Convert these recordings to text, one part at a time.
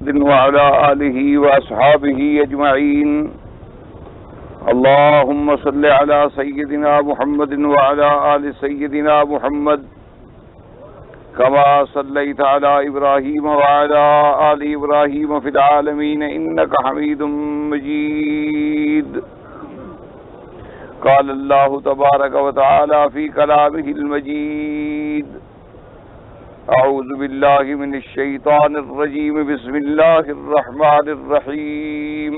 وعلى آله وأصحابه أجمعين. اللهم صل على سيدنا محمد وعلى آل سيدنا محمد كما صليت على إبراهيم وعلى آل إبراهيم في العالمين إنك حميد مجيد. قال الله تبارك وتعالى في كلامه المجيد: أعوذ بالله من الشيطان الرجيم. بسم الله الرحمن الرحيم.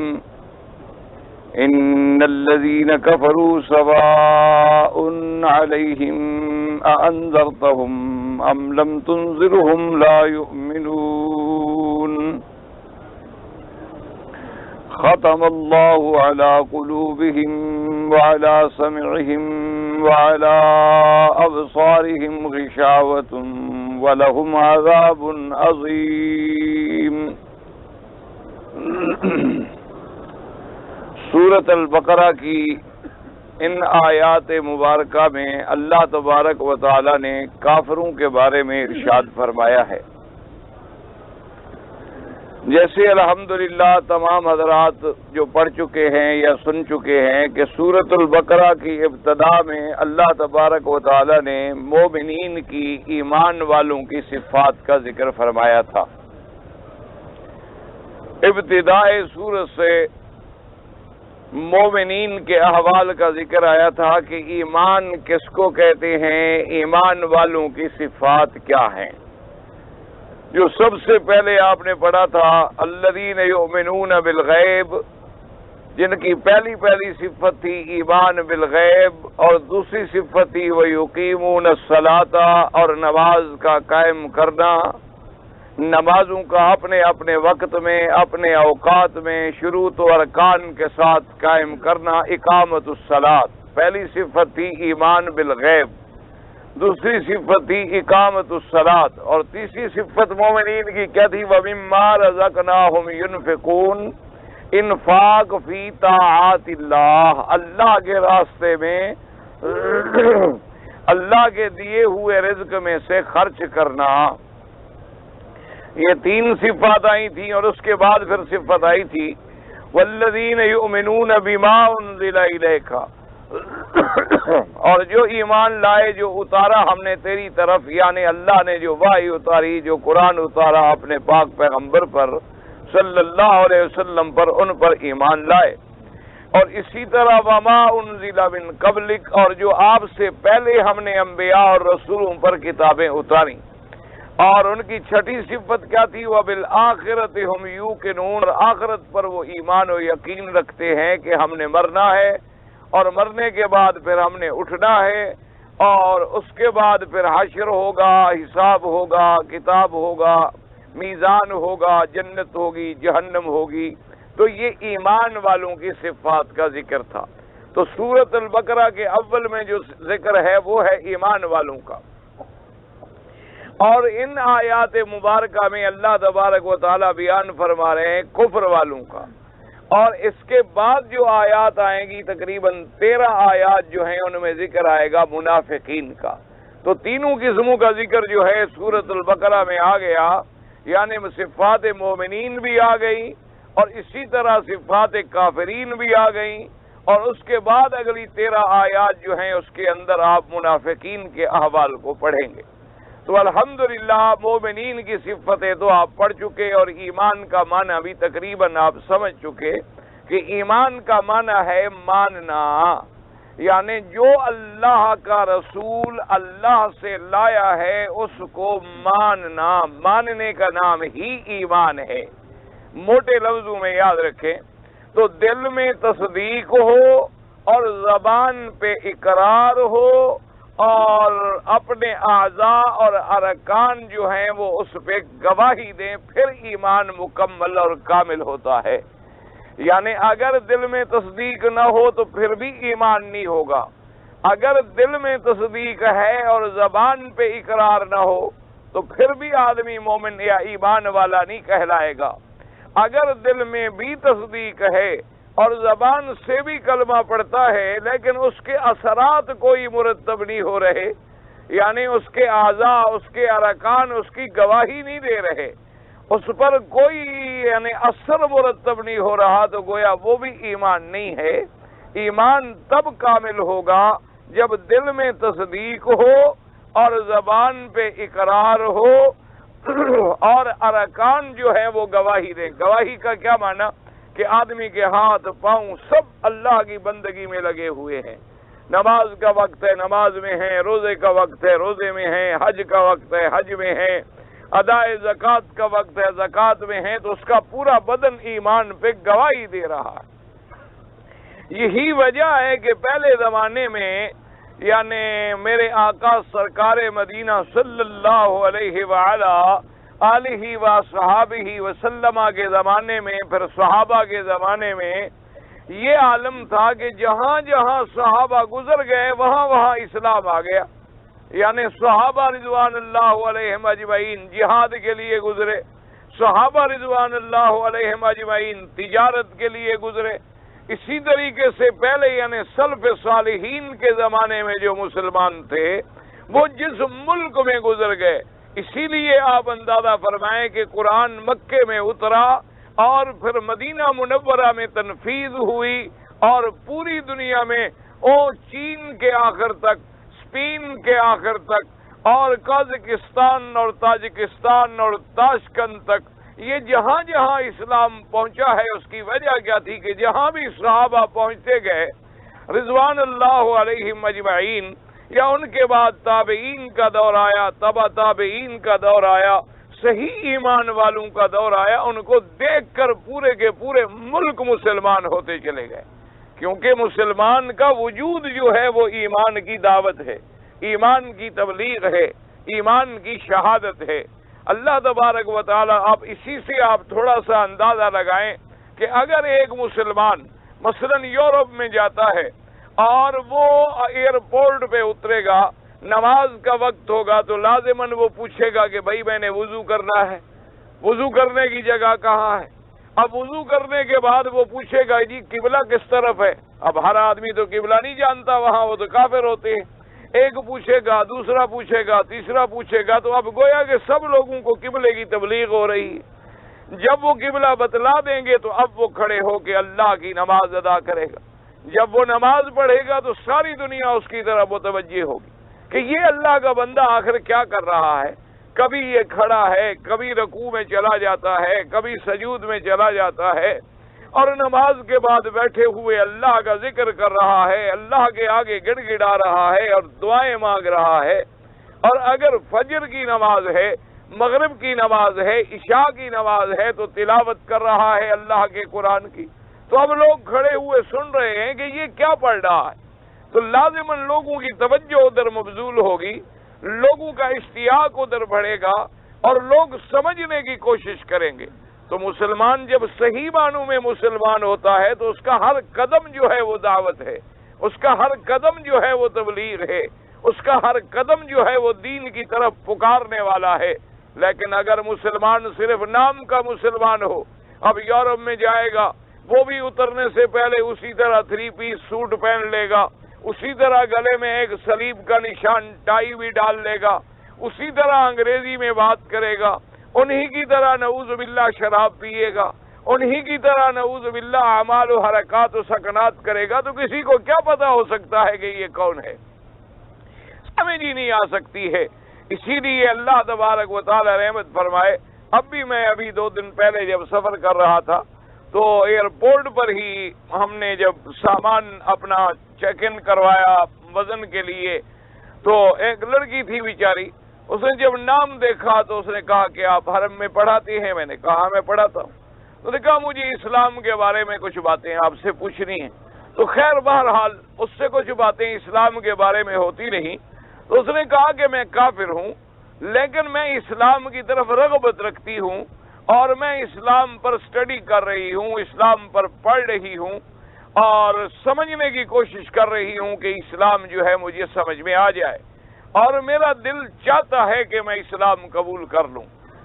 إن الذين كفروا سواء عليهم أأنذرتهم أم لم تنذرهم لا يؤمنون. ختم الله على قلوبهم وعلى سمعهم وعلى أبصارهم غشاوة ولهم عذاب عظيم. سورۃ البقرہ کی ان آیات مبارکہ میں اللہ تبارک و تعالی نے کافروں کے بارے میں ارشاد فرمایا ہے. جیسے الحمدللہ تمام حضرات جو پڑھ چکے ہیں یا سن چکے ہیں کہ سورۃ البقرہ کی ابتدا میں اللہ تبارک و تعالی نے مومنین کی، ایمان والوں کی صفات کا ذکر فرمایا تھا. ابتدائے سورت سے مومنین کے احوال کا ذکر آیا تھا کہ ایمان کس کو کہتے ہیں، ایمان والوں کی صفات کیا ہیں. جو سب سے پہلے آپ نے پڑھا تھا الذین یؤمنون بالغیب، جن کی پہلی صفت تھی ایمان بالغیب، اور دوسری صفت تھی ویقیمون الصلاۃ، اور نماز کا قائم کرنا، نمازوں کا اپنے اپنے وقت میں، اپنے اوقات میں، شروط و ارکان کے ساتھ قائم کرنا، اقامت الصلاۃ. پہلی صفت تھی ایمان بالغیب، دوسری صفت تھی اقامت الصلاۃ، اور تیسری صفت مومنین کی کیا تھی؟ وَمِمَّا رَزَقْنَاهُمْ يُنْفِقُونَ، انفاق فی طاعات اللہ، اللہ کے راستے میں اللہ کے دیے ہوئے رزق میں سے خرچ کرنا. یہ تین صفات آئی تھیں، اور اس کے بعد پھر صفت آئی تھی وَالَّذِينَ يُؤْمِنُونَ بِمَا أُنزِلَ إِلَيْكَ، اور جو ایمان لائے جو اتارا ہم نے تیری طرف، یعنی اللہ نے جو وحی اتاری، جو قرآن اتارا اپنے پاک پیغمبر پر صلی اللہ علیہ وسلم پر، ان پر ایمان لائے. اور اسی طرح وما انزل من قبلک، اور جو آپ سے پہلے ہم نے انبیاء اور رسولوں پر کتابیں اتاری. اور ان کی چھٹی صفت کیا تھی؟ وبالآخرۃ ہم یوقنون، اور آخرت پر وہ ایمان و یقین رکھتے ہیں کہ ہم نے مرنا ہے، اور مرنے کے بعد پھر ہم نے اٹھنا ہے، اور اس کے بعد پھر حشر ہوگا، حساب ہوگا، کتاب ہوگا، میزان ہوگا، جنت ہوگی، جہنم ہوگی. تو یہ ایمان والوں کی صفات کا ذکر تھا. تو سورۃ البقرہ کے اول میں جو ذکر ہے وہ ہے ایمان والوں کا. اور ان آیات مبارکہ میں اللہ تبارک و تعالی بیان فرما رہے ہیں کفر والوں کا. اور اس کے بعد جو آیات آئیں گی تقریباً 13 آیات جو ہیں ان میں ذکر آئے گا منافقین کا. تو تینوں قسموں کا ذکر جو ہے سورۃ البقرہ میں آ گیا، یعنی صفات مومنین بھی آ گئی، اور اسی طرح صفات کافرین بھی آ گئیں. اور اس کے بعد اگلی 13 آیات جو ہیں اس کے اندر آپ منافقین کے احوال کو پڑھیں گے. تو الحمدللہ مومنین کی صفتیں تو آپ پڑھ چکے، اور ایمان کا معنی بھی تقریباً آپ سمجھ چکے کہ ایمان کا معنی ہے ماننا، یعنی جو اللہ کا رسول اللہ سے لایا ہے اس کو ماننا. ماننے کا نام ہی ایمان ہے. موٹے لفظوں میں یاد رکھیں تو دل میں تصدیق ہو، اور زبان پہ اقرار ہو، اور اپنے اعضاء اور ارکان جو ہیں وہ اس پہ گواہی دیں، پھر ایمان مکمل اور کامل ہوتا ہے. یعنی اگر دل میں تصدیق نہ ہو تو پھر بھی ایمان نہیں ہوگا. اگر دل میں تصدیق ہے اور زبان پہ اقرار نہ ہو تو پھر بھی آدمی مومن یا ایمان والا نہیں کہلائے گا. اگر دل میں بھی تصدیق ہے اور زبان سے بھی کلمہ پڑھتا ہے لیکن اس کے اثرات کوئی مرتب نہیں ہو رہے، یعنی اس کے اعضاء، اس کے ارکان اس کی گواہی نہیں دے رہے، اس پر کوئی یعنی اثر مرتب نہیں ہو رہا، تو گویا وہ بھی ایمان نہیں ہے۔ ایمان تب کامل ہوگا جب دل میں تصدیق ہو اور زبان پہ اقرار ہو اور ارکان جو ہے وہ گواہی دیں۔ گواہی کا کیا معنی کہ آدمی کے ہاتھ پاؤں سب اللہ کی بندگی میں لگے ہوئے ہیں۔ نماز کا وقت ہے، نماز میں ہیں، روزے کا وقت ہے، روزے میں ہیں، حج کا وقت ہے، حج میں ہیں، ادائے زکوٰۃ کا وقت ہے، زکوٰۃ میں ہیں، تو اس کا پورا بدن ایمان پہ گواہی دے رہا ہے۔ یہی وجہ ہے کہ پہلے زمانے میں یعنی میرے آقا سرکار مدینہ صلی اللہ علیہ آلہ و صحابہ وسلم کے زمانے میں، پھر صحابہ کے زمانے میں یہ عالم تھا کہ جہاں جہاں صحابہ گزر گئے وہاں وہاں اسلام آ گیا۔ یعنی صحابہ رضوان اللہ علیہم اجمعین جہاد کے لیے گزرے، صحابہ رضوان اللہ علیہم اجمعین تجارت کے لیے گزرے۔ اسی طریقے سے پہلے یعنی سلف صالحین کے زمانے میں جو مسلمان تھے وہ جس ملک میں گزر گئے، اسی لیے آپ اندازہ فرمائیں کہ قرآن مکے میں اترا اور پھر مدینہ منورہ میں تنفیذ ہوئی، اور پوری دنیا میں چین کے آخر تک، اسپین کے آخر تک، اور قازقستان اور تاجکستان اور تاشکند تک، یہ جہاں جہاں اسلام پہنچا ہے اس کی وجہ کیا تھی کہ جہاں بھی صحابہ پہنچتے گئے رضوان اللہ علیہم اجمعین، یا ان کے بعد تابعین کا دور آیا، تبع تابعین کا دور آیا، صحیح ایمان والوں کا دور آیا، ان کو دیکھ کر پورے کے پورے ملک مسلمان ہوتے چلے گئے، کیونکہ مسلمان کا وجود جو ہے وہ ایمان کی دعوت ہے، ایمان کی تبلیغ ہے، ایمان کی شہادت ہے۔ اللہ تبارک و تعالی آپ اسی سے آپ تھوڑا سا اندازہ لگائیں کہ اگر ایک مسلمان مثلا یورپ میں جاتا ہے اور وہ ایئرپورٹ پہ اترے گا، نماز کا وقت ہوگا تو لازماً وہ پوچھے گا کہ بھائی میں نے وضو کرنا ہے، وضو کرنے کی جگہ کہاں ہے؟ اب وضو کرنے کے بعد وہ پوچھے گا جی قبلہ کس طرف ہے؟ اب ہر آدمی تو قبلہ نہیں جانتا وہاں، وہ تو کافر ہوتے ہیں۔ ایک پوچھے گا، دوسرا پوچھے گا، تیسرا پوچھے گا، تو اب گویا کہ سب لوگوں کو قبلے کی تبلیغ ہو رہی ہے۔ جب وہ قبلہ بتلا دیں گے تو اب وہ کھڑے ہو کے اللہ کی نماز ادا کرے گا۔ جب وہ نماز پڑھے گا تو ساری دنیا اس کی طرف متوجہ ہوگی کہ یہ اللہ کا بندہ آخر کیا کر رہا ہے۔ کبھی یہ کھڑا ہے، کبھی رکوع میں چلا جاتا ہے، کبھی سجود میں چلا جاتا ہے، اور نماز کے بعد بیٹھے ہوئے اللہ کا ذکر کر رہا ہے، اللہ کے آگے گڑ گڑا رہا ہے اور دعائیں مانگ رہا ہے۔ اور اگر فجر کی نماز ہے، مغرب کی نماز ہے، عشاء کی نماز ہے تو تلاوت کر رہا ہے اللہ کے قرآن کی، تو اب لوگ کھڑے ہوئے سن رہے ہیں کہ یہ کیا پڑھ رہا ہے، تو لازماً لوگوں کی توجہ ادھر مبذول ہوگی، لوگوں کا اشتیاق ادھر بڑھے گا اور لوگ سمجھنے کی کوشش کریں گے۔ تو مسلمان جب صحیح معنوں میں مسلمان ہوتا ہے تو اس کا ہر قدم جو ہے وہ دعوت ہے، اس کا ہر قدم جو ہے وہ تبلیغ ہے، اس کا ہر قدم جو ہے وہ دین کی طرف پکارنے والا ہے۔ لیکن اگر مسلمان صرف نام کا مسلمان ہو، اب یورپ میں جائے گا، وہ بھی اترنے سے پہلے اسی طرح 3 پیس سوٹ پہن لے گا، اسی طرح گلے میں ایک صلیب کا نشان ٹائی بھی ڈال لے گا، اسی طرح انگریزی میں بات کرے گا، انہی کی طرح نعوذ باللہ شراب پیے گا، انہی کی طرح نعوذ باللہ اعمال و حرکات و سکنات کرے گا، تو کسی کو کیا پتا ہو سکتا ہے کہ یہ کون ہے؟ سمجھ ہی نہیں آ سکتی ہے۔ اسی لیے اللہ تبارک و تعالی رحمت فرمائے، اب بھی میں ابھی 2 دن پہلے جب سفر کر رہا تھا تو ایئرپورٹ پر ہی ہم نے جب سامان اپنا چیک ان کروایا وزن کے لیے، تو ایک لڑکی تھی بیچاری، اس نے جب نام دیکھا تو اس نے کہا کہ آپ حرم میں پڑھاتی ہیں؟ میں نے کہا میں پڑھاتا ہوں۔ تو نے کہا مجھے اسلام کے بارے میں کچھ باتیں آپ سے پوچھنی ہیں۔ تو خیر بہرحال اس سے کچھ باتیں اسلام کے بارے میں ہوتی نہیں، تو اس نے کہا کہ میں کافر ہوں لیکن میں اسلام کی طرف رغبت رکھتی ہوں اور میں اسلام پر سٹڈی کر رہی ہوں، اسلام پر پڑھ رہی ہوں اور سمجھنے کی کوشش کر رہی ہوں کہ اسلام جو ہے مجھے سمجھ میں آ جائے، اور میرا دل چاہتا ہے کہ میں اسلام قبول کر لوں،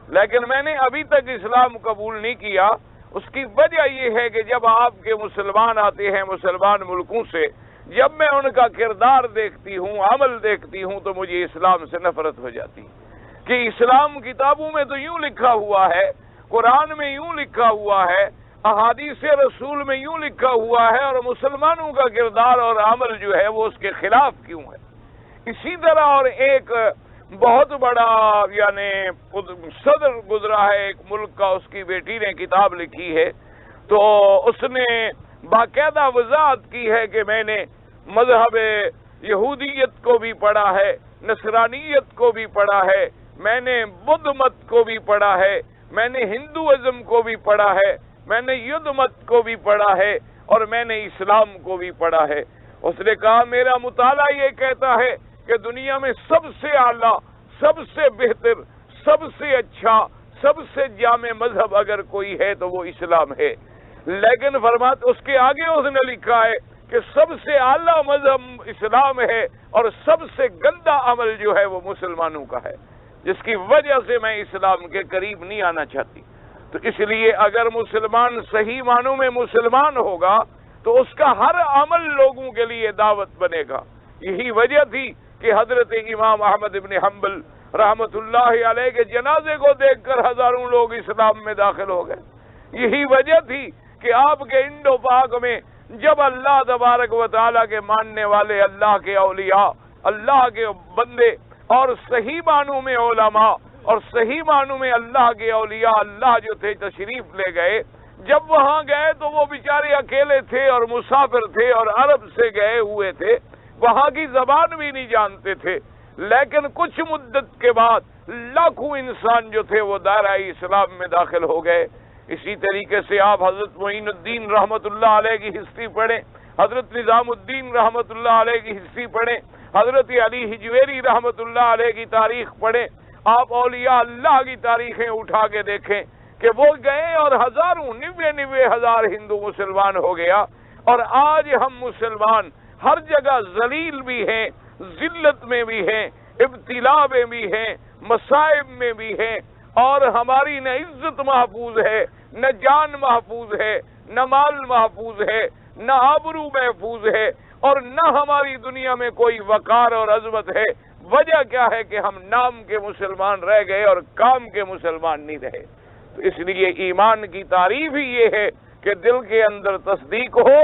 لیکن میں نے ابھی تک اسلام قبول نہیں کیا۔ اس کی وجہ یہ ہے کہ جب آپ کے مسلمان آتے ہیں مسلمان ملکوں سے، جب میں ان کا کردار دیکھتی ہوں، عمل دیکھتی ہوں، تو مجھے اسلام سے نفرت ہو جاتی کہ اسلام کتابوں میں تو یوں لکھا ہوا ہے قرآن میں یوں لکھا ہوا ہے، احادیث رسول میں یوں لکھا ہوا ہے، اور مسلمانوں کا کردار اور عمل جو ہے وہ اس کے خلاف کیوں ہے؟ اسی طرح اور ایک بہت بڑا یعنی صدر گزرا ہے ایک ملک کا، اس کی بیٹی نے کتاب لکھی ہے، تو اس نے باقاعدہ وضاحت کی ہے کہ میں نے مذہب یہودیت کو بھی پڑھا ہے، نصرانیت کو بھی پڑھا ہے، میں نے بدھ مت کو بھی پڑھا ہے، میں نے ہندوازم کو بھی پڑھا ہے، میں نے یدھ مت کو بھی پڑھا ہے، اور میں نے اسلام کو بھی پڑھا ہے۔ اس نے کہا میرا مطالعہ یہ کہتا ہے کہ دنیا میں سب سے اعلیٰ، سب سے بہتر، سب سے اچھا، سب سے جامع مذہب اگر کوئی ہے تو وہ اسلام ہے، لیکن فرماتے اس کے آگے اس نے لکھا ہے کہ سب سے اعلیٰ مذہب اسلام ہے، اور سب سے گندا عمل جو ہے وہ مسلمانوں کا ہے، جس کی وجہ سے میں اسلام کے قریب نہیں آنا چاہتی۔ تو اس لیے اگر مسلمان صحیح معنوں میں مسلمان ہوگا تو اس کا ہر عمل لوگوں کے لیے دعوت بنے گا۔ یہی وجہ تھی کہ حضرت امام احمد ابن حنبل رحمت اللہ علیہ کے جنازے کو دیکھ کر ہزاروں لوگ اسلام میں داخل ہو گئے۔ یہی وجہ تھی کہ آپ کے انڈو پاک میں جب اللہ تبارک و تعالیٰ کے ماننے والے، اللہ کے اولیاء، اللہ کے بندے، اور صحیح معنوں میں علماء اور صحیح معنوں میں اللہ کے اولیاء اللہ جو تھے تشریف لے گئے، جب وہاں گئے تو وہ بیچارے اکیلے تھے اور مسافر تھے اور عرب سے گئے ہوئے تھے، وہاں کی زبان بھی نہیں جانتے تھے، لیکن کچھ مدت کے بعد لاکھوں انسان جو تھے وہ دائرہ اسلام میں داخل ہو گئے۔ اسی طریقے سے آپ حضرت معین الدین رحمت اللہ علیہ کی ہسٹری پڑھیں، حضرت نظام الدین رحمت اللہ علیہ کی ہسٹری پڑھیں، حضرت علی حجویری رحمت اللہ علیہ کی تاریخ پڑھیں، آپ اولیاء اللہ کی تاریخیں اٹھا کے دیکھیں کہ وہ گئے اور ہزاروں 90 ہزار ہندو مسلمان ہو گیا، اور آج ہم مسلمان ہر جگہ ذلیل بھی ہیں، ذلت میں بھی ہیں، ابتلاء میں بھی ہیں، مصائب میں بھی ہیں، اور ہماری نہ عزت محفوظ ہے، نہ جان محفوظ ہے، نہ مال محفوظ ہے، نہ آبرو محفوظ ہے، اور نہ ہماری دنیا میں کوئی وقار اور عظمت ہے۔ وجہ کیا ہے کہ ہم نام کے مسلمان رہ گئے اور کام کے مسلمان نہیں رہے۔ تو اس لیے ایمان کی تعریف ہی یہ ہے کہ دل کے اندر تصدیق ہو،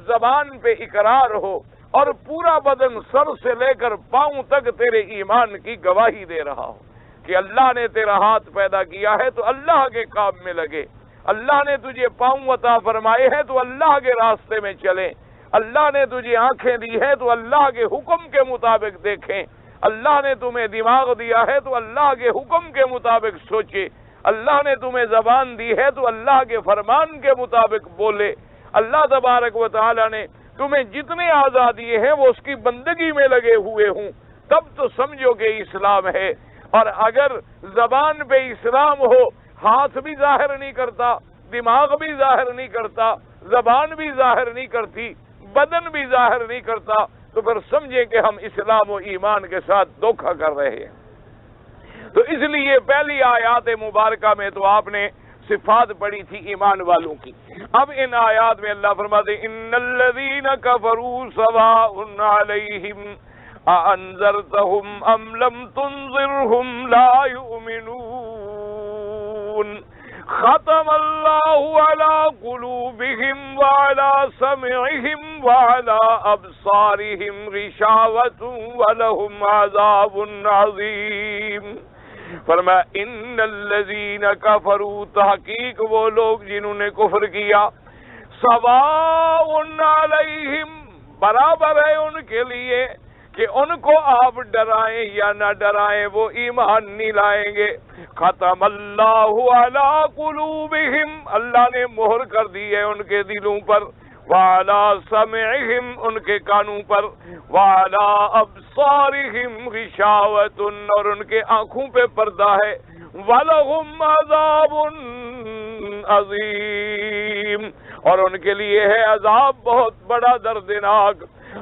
زبان پہ اقرار ہو، اور پورا بدن سر سے لے کر پاؤں تک تیرے ایمان کی گواہی دے رہا ہو کہ اللہ نے تیرا ہاتھ پیدا کیا ہے تو اللہ کے کام میں لگے، اللہ نے تجھے پاؤں عطا فرمائے ہیں تو اللہ کے راستے میں چلیں، اللہ نے تجھے آنکھیں دی ہیں تو اللہ کے حکم کے مطابق دیکھیں، اللہ نے تمہیں دماغ دیا ہے تو اللہ کے حکم کے مطابق سوچے، اللہ نے تمہیں زبان دی ہے تو اللہ کے فرمان کے مطابق بولے، اللہ تبارک و تعالی نے تمہیں جتنے آزادی ہیں وہ اس کی بندگی میں لگے ہوئے ہوں، تب تو سمجھو کہ اسلام ہے۔ اور اگر زبان پہ اسلام ہو، ہاتھ بھی ظاہر نہیں کرتا، دماغ بھی ظاہر نہیں کرتا، زبان بھی ظاہر نہیں کرتی، بدن بھی ظاہر نہیں کرتا، تو پھر سمجھیں کہ ہم اسلام و ایمان کے ساتھ دھوکہ کر رہے ہیں۔ تو اس لیے پہلی آیات مبارکہ میں تو آپ نے صفات پڑھی تھی ایمان والوں کی۔ اب ان آیات میں اللہ فرماتے ہیں ان الذین کفروا سواء علیہم اانذرتہم ام لم تنذرہم لا یؤمنون ختم اللہ علی قلوبہم وعلی سمعہم وعلی ابصارہم غشاوۃ ولہم عذاب عظیم۔ فرمایا ان الذین کفروا، تحقیق وہ لوگ جنہوں نے کفر کیا، سواء علیہم، برابر ہے ان کے لیے کہ ان کو آپ ڈرائیں یا نہ ڈرائیں وہ ایمان نہیں لائیں گے۔ ختم اللہ علی قلوبہم، اللہ نے مہر کر دی ہے ان کے دلوں پر، وعلی سمعہم، ان کے کانوں پر، وعلی ابصارہم غشاوۃ، اور ان کے آنکھوں پہ پردہ ہے، وَلَهُمْ عَذَابٌ عَظِيمٌ، اور ان کے لیے ہے عذاب بہت بڑا دردناک،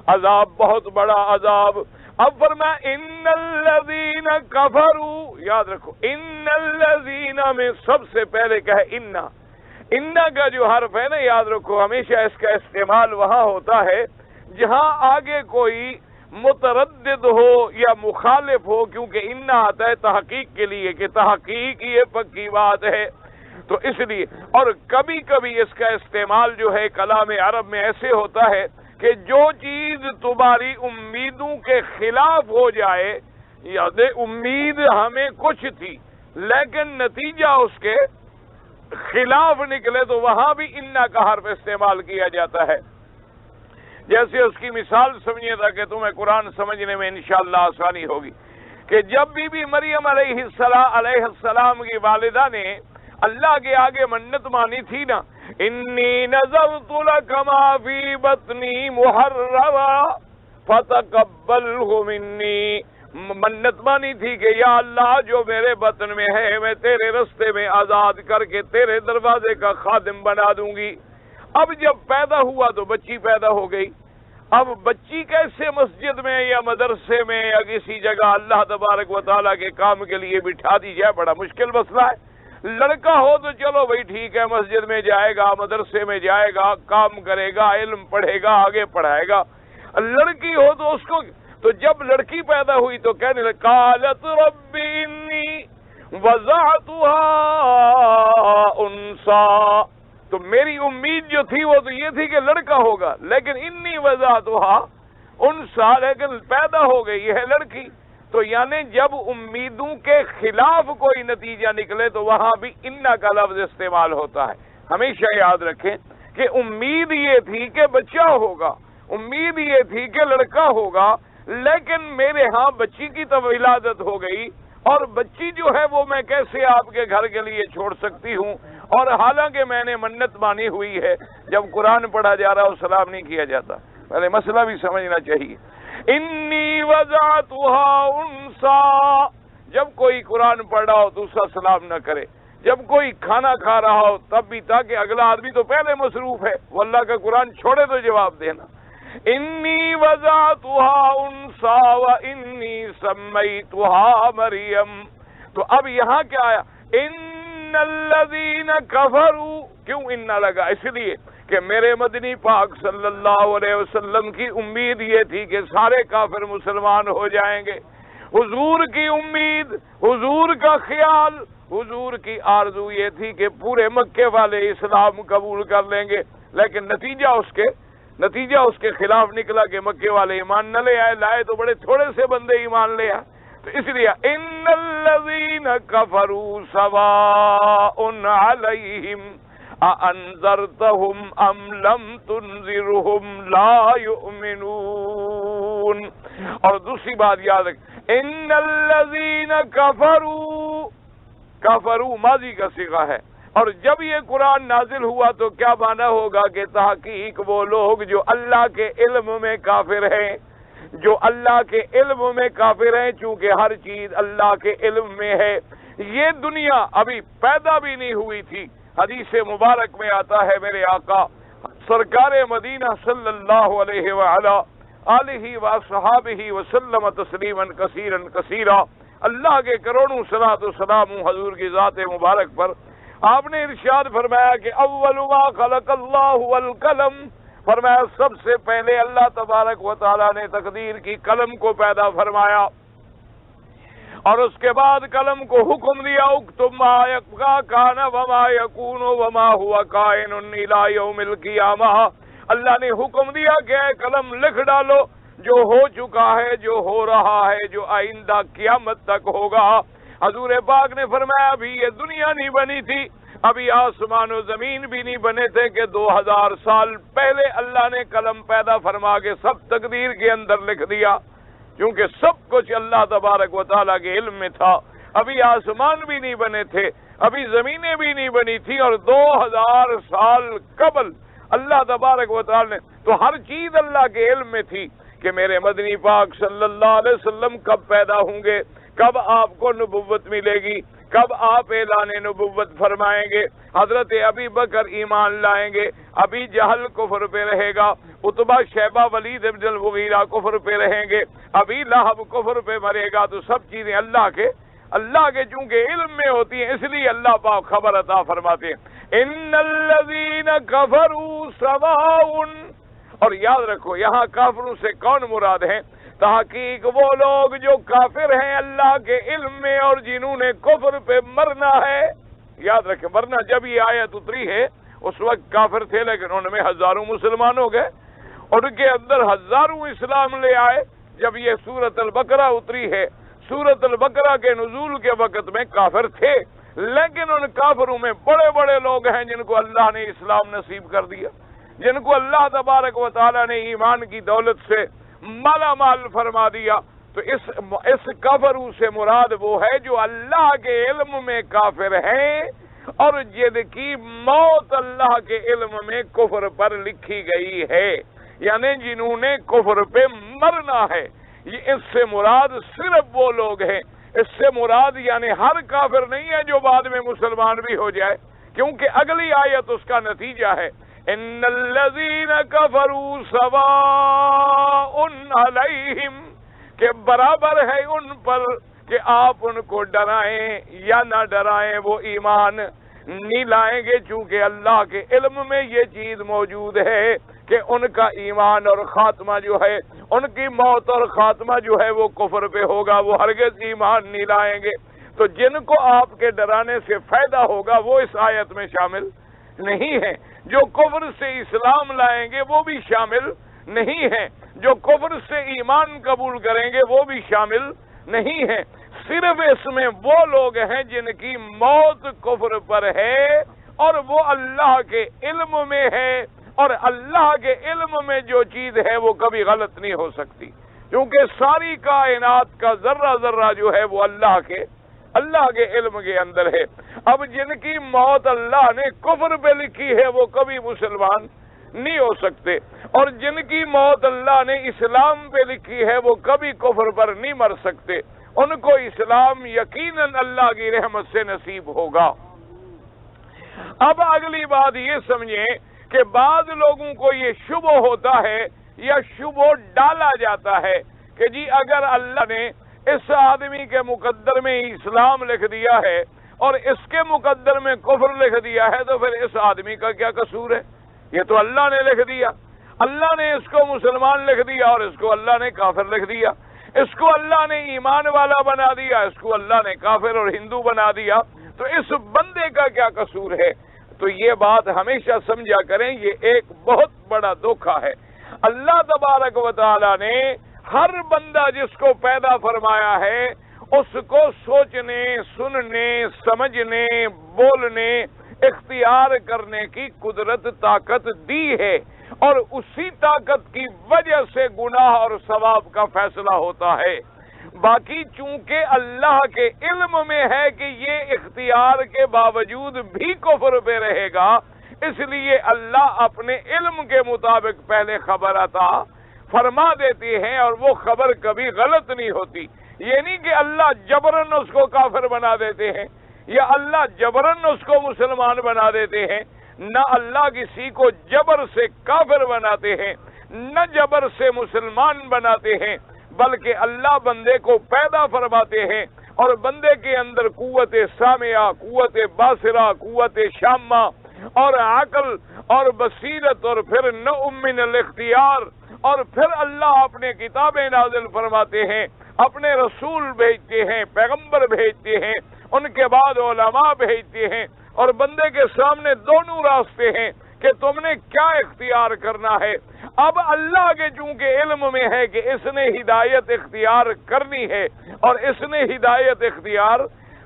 عذاب بہت بڑا عذاب۔ اب فرمایا ان الذین کفروا، یاد رکھو ان الذین میں سب سے پہلے کہے ان کا جو حرف ہے نا، یاد رکھو ہمیشہ اس کا استعمال وہاں ہوتا ہے جہاں آگے کوئی متردد ہو یا مخالف ہو، کیونکہ ان آتا ہے تحقیق کے لیے کہ تحقیق یہ پکی بات ہے تو اس لیے، اور کبھی کبھی اس کا استعمال جو ہے کلام عرب میں ایسے ہوتا ہے کہ جو چیز تمہاری امیدوں کے خلاف ہو جائے، یعنی امید ہمیں کچھ تھی لیکن نتیجہ اس کے خلاف نکلے، تو وہاں بھی انا کا حرف استعمال کیا جاتا ہے۔ جیسے اس کی مثال سمجھیے تاکہ تمہیں قرآن سمجھنے میں انشاءاللہ آسانی ہوگی، کہ جب بی مریم علیہ السلام کی والدہ نے اللہ کے آگے منت مانی تھی نا، انی نذرت لک ما فی بطنی محررا فتقبلہ منی، منت مانی تھی کہ یا اللہ جو میرے بطن میں ہے میں تیرے رستے میں آزاد کر کے تیرے دروازے کا خادم بنا دوں گی۔ اب جب پیدا ہوا تو بچی پیدا ہو گئی، اب بچی کیسے مسجد میں یا مدرسے میں یا کسی جگہ اللہ تبارک و تعالیٰ کے کام کے لیے بٹھا دی جائے؟ بڑا مشکل مسئلہ ہے۔ لڑکا ہو تو چلو بھائی ٹھیک ہے، مسجد میں جائے گا، مدرسے میں جائے گا، کام کرے گا، علم پڑھے گا، آگے پڑھائے گا۔ لڑکی ہو تو اس کو، تو جب لڑکی پیدا ہوئی تو کہنے لگا قالت رب انی وضعتها انثى، تو میری امید جو تھی وہ تو یہ تھی کہ لڑکا ہوگا، لیکن انی وضعتها انثى، لیکن پیدا ہو گئی ہے لڑکی۔ تو یعنی جب امیدوں کے خلاف کوئی نتیجہ نکلے تو وہاں بھی انا کا لفظ استعمال ہوتا ہے۔ ہمیشہ یاد رکھیں کہ امید یہ تھی کہ بچہ ہوگا، امید یہ تھی کہ لڑکا ہوگا، لیکن میرے ہاں بچی کی تو ولادت ہو گئی، اور بچی جو ہے وہ میں کیسے آپ کے گھر کے لیے چھوڑ سکتی ہوں؟ اور حالانکہ میں نے منت مانی ہوئی ہے۔ جب قرآن پڑھا جا رہا ہو سلام نہیں کیا جاتا، پہلے مسئلہ بھی سمجھنا چاہیے۔ انی وضعتها انثى، جب کوئی قرآن پڑھ رہا ہو تو اس کا سلام نہ کرے، جب کوئی کھانا کھا رہا ہو تب بھی، تاکہ اگلا آدمی تو پہلے مصروف ہے، وہ اللہ کا قرآن چھوڑے تو جواب دینا۔ انی وضعتها انثى وانی سمیتها مریم، تو اب یہاں کیا آیا؟ ان الذین کفروا، کیوں انا لگا؟ اس لیے کہ میرے مدنی پاک صلی اللہ علیہ وسلم کی امید یہ تھی کہ سارے کافر مسلمان ہو جائیں گے، حضور کی امید، حضور کا خیال، حضور کی آرزو یہ تھی کہ پورے مکے والے اسلام قبول کر لیں گے، لیکن نتیجہ اس کے خلاف نکلا کہ مکے والے ایمان نہ لے آئے، لائے تو بڑے تھوڑے سے بندے ایمان لے آئے۔ تو اس لیے ان الذین کفروا سواء علیہم اانذرتهم ام لم تنذرهم لا یؤمنون۔ اور دوسری بات یاد رکھ، ان الذین کفروا ماضی کا صیغہ ہے، اور جب یہ قرآن نازل ہوا تو کیا معنی ہوگا کہ تحقیق وہ لوگ جو اللہ کے علم میں کافر ہیں، جو اللہ کے علم میں کافر ہیں، چونکہ ہر چیز اللہ کے علم میں ہے۔ یہ دنیا ابھی پیدا بھی نہیں ہوئی تھی۔ حدیث مبارک میں آتا ہے میرے آقا سرکار مدینہ صلی اللہ علیہ وآلہ آلہ وصحابہ وسلم تسلیما کثیرا کثیرا، اللہ کے کروڑوں صلاۃ و سلام حضور کی ذات مبارک پر۔ آپ نے ارشاد فرمایا کہ اول ما خلق اللہ القلم، فرمایا سب سے پہلے اللہ تبارک و تعالیٰ نے تقدیر کی قلم کو پیدا فرمایا، اور اس کے بعد قلم کو حکم دیا اکتب ما یبقى کان وما یکون وما هو کائن الی یوم القیامہ۔ اللہ نے حکم دیا کہ اے قلم لکھ ڈالو جو ہو چکا ہے، جو ہو رہا ہے، جو آئندہ قیامت تک ہوگا۔ حضور پاک نے فرمایا ابھی یہ دنیا نہیں بنی تھی، ابھی آسمان و زمین بھی نہیں بنے تھے کہ 2000 سال پہلے اللہ نے قلم پیدا فرما کے سب تقدیر کے اندر لکھ دیا، کیونکہ سب کچھ اللہ تبارک و تعالیٰ کے علم میں تھا۔ ابھی آسمان بھی نہیں بنے تھے، ابھی زمینیں بھی نہیں بنی تھی، اور 2000 سال قبل اللہ تبارک و تعالیٰ نے، تو ہر چیز اللہ کے علم میں تھی کہ میرے مدنی پاک صلی اللہ علیہ وسلم کب پیدا ہوں گے، کب آپ کو نبوت ملے گی، کب آپ اعلان نبوت فرمائیں گے، حضرت ابی بکر ایمان لائیں گے، ابھی جہل کفر پہ رہے گا، عتبہ شیبہ ولید بن المغیرہ کفر پہ رہیں گے، ابھی لہب کفر پہ مرے گا۔ تو سب چیزیں اللہ کے چونکہ علم میں ہوتی ہیں، اس لیے اللہ پاک خبر عطا فرماتے ہیں ان الذین کفروا سواء۔ اور یاد رکھو یہاں کافروں سے کون مراد ہیں؟ تحقیق وہ لوگ جو کافر ہیں اللہ کے علم میں اور جنہوں نے کفر پہ مرنا ہے۔ یاد رکھیں، ورنہ جب یہ آیت اتری ہے اس وقت کافر تھے، لیکن ان میں ہزاروں مسلمان ہو گئے، ان کے اندر ہزاروں اسلام لے آئے۔ جب یہ سورۃ البقرہ اتری ہے، سورۃ البقرہ کے نزول کے وقت میں کافر تھے، لیکن ان کافروں میں بڑے بڑے لوگ ہیں جن کو اللہ نے اسلام نصیب کر دیا، جن کو اللہ تبارک و تعالیٰ نے ایمان کی دولت سے مالا مال فرما دیا۔ تو اس کافروں سے مراد وہ ہے جو اللہ کے علم میں کافر ہیں اور جن کی موت اللہ کے علم میں کفر پر لکھی گئی ہے، یعنی جنہوں نے کفر پہ مرنا ہے۔ یہ اس سے مراد صرف وہ لوگ ہیں، اس سے مراد یعنی ہر کافر نہیں ہے جو بعد میں مسلمان بھی ہو جائے، کیونکہ اگلی آیت اس کا نتیجہ ہے، ان الذین کفروا سواء علیہم، کہ برابر ہے ان پر کہ آپ ان کو ڈرائیں یا نہ ڈرائیں، وہ ایمان نہیں لائیں گے، چونکہ اللہ کے علم میں یہ چیز موجود ہے کہ ان کا ایمان اور خاتمہ جو ہے، ان کی موت اور خاتمہ جو ہے وہ کفر پہ ہوگا، وہ ہرگز ایمان نہیں لائیں گے۔ تو جن کو آپ کے ڈرانے سے فائدہ ہوگا وہ اس آیت میں شامل نہیں ہے، جو کفر سے اسلام لائیں گے وہ بھی شامل نہیں ہے، جو کفر سے ایمان قبول کریں گے وہ بھی شامل نہیں ہے۔ صرف اس میں وہ لوگ ہیں جن کی موت کفر پر ہے اور وہ اللہ کے علم میں ہے، اور اللہ کے علم میں جو چیز ہے وہ کبھی غلط نہیں ہو سکتی، کیونکہ ساری کائنات کا ذرہ ذرہ جو ہے وہ اللہ کے علم کے اندر ہے۔ اب جن کی موت اللہ نے کفر پہ لکھی ہے وہ کبھی مسلمان نہیں ہو سکتے، اور جن کی موت اللہ نے اسلام پہ لکھی ہے وہ کبھی کفر پر نہیں مر سکتے، ان کو اسلام یقیناً اللہ کی رحمت سے نصیب ہوگا۔ اب اگلی بات یہ سمجھیں کہ بعض لوگوں کو یہ شبہ ہوتا ہے یا شبہ ڈالا جاتا ہے کہ جی اگر اللہ نے اس آدمی کے مقدر میں اسلام لکھ دیا ہے اور اس کے مقدر میں کفر لکھ دیا ہے تو پھر اس آدمی کا کیا قصور ہے؟ یہ تو اللہ نے لکھ دیا، اللہ نے اس کو مسلمان لکھ دیا اور اس کو اللہ نے کافر لکھ دیا، اس کو اللہ نے ایمان والا بنا دیا، اس کو اللہ نے کافر اور ہندو بنا دیا، تو اس بندے کا کیا قصور ہے؟ تو یہ بات ہمیشہ سمجھا کریں، یہ ایک بہت بڑا دھوکہ ہے۔ اللہ تبارک و تعالی نے ہر بندہ جس کو پیدا فرمایا ہے اس کو سوچنے، سننے، سمجھنے، بولنے، اختیار کرنے کی قدرت، طاقت دی ہے، اور اسی طاقت کی وجہ سے گناہ اور ثواب کا فیصلہ ہوتا ہے۔ باقی چونکہ اللہ کے علم میں ہے کہ یہ اختیار کے باوجود بھی کفر پہ رہے گا، اس لیے اللہ اپنے علم کے مطابق پہلے خبر عطا فرما دیتے ہیں، اور وہ خبر کبھی غلط نہیں ہوتی۔ یہ نہیں کہ اللہ جبرن اس کو کافر بنا دیتے ہیں یا اللہ جبرن اس کو مسلمان بنا دیتے ہیں، نہ اللہ کسی کو جبر سے کافر بناتے ہیں، نہ جبر سے مسلمان بناتے ہیں، بلکہ اللہ بندے کو پیدا فرماتے ہیں اور بندے کے اندر قوت سامعہ، قوت باصرہ، قوت شامہ اور عقل اور بصیرت اور پھر نوع من الاختیار، اور پھر اللہ اپنے کتابیں نازل فرماتے ہیں، اپنے رسول بھیجتے ہیں، پیغمبر بھیجتے ہیں، ان کے بعد علماء بھیجتے ہیں، اور بندے کے سامنے دونوں راستے ہیں کہ تم نے کیا اختیار کرنا ہے۔ اب اللہ کے چونکہ علم میں ہے کہ اس نے ہدایت اختیار کرنی ہے اور اس نے ہدایت اختیار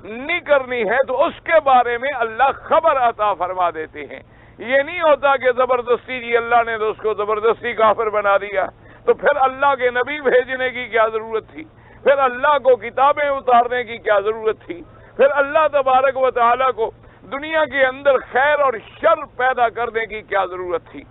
نہیں کرنی ہے، تو اس کے بارے میں اللہ خبر عطا فرما دیتے ہیں۔ یہ نہیں ہوتا کہ زبردستی جی اللہ نے تو اس کو زبردستی کافر بنا دیا، تو پھر اللہ کے نبی بھیجنے کی کیا ضرورت تھی؟ پھر اللہ کو کتابیں اتارنے کی کیا ضرورت تھی؟ پھر اللہ تبارک و تعالیٰ کو دنیا کے اندر خیر اور شر پیدا کرنے کی کیا ضرورت تھی؟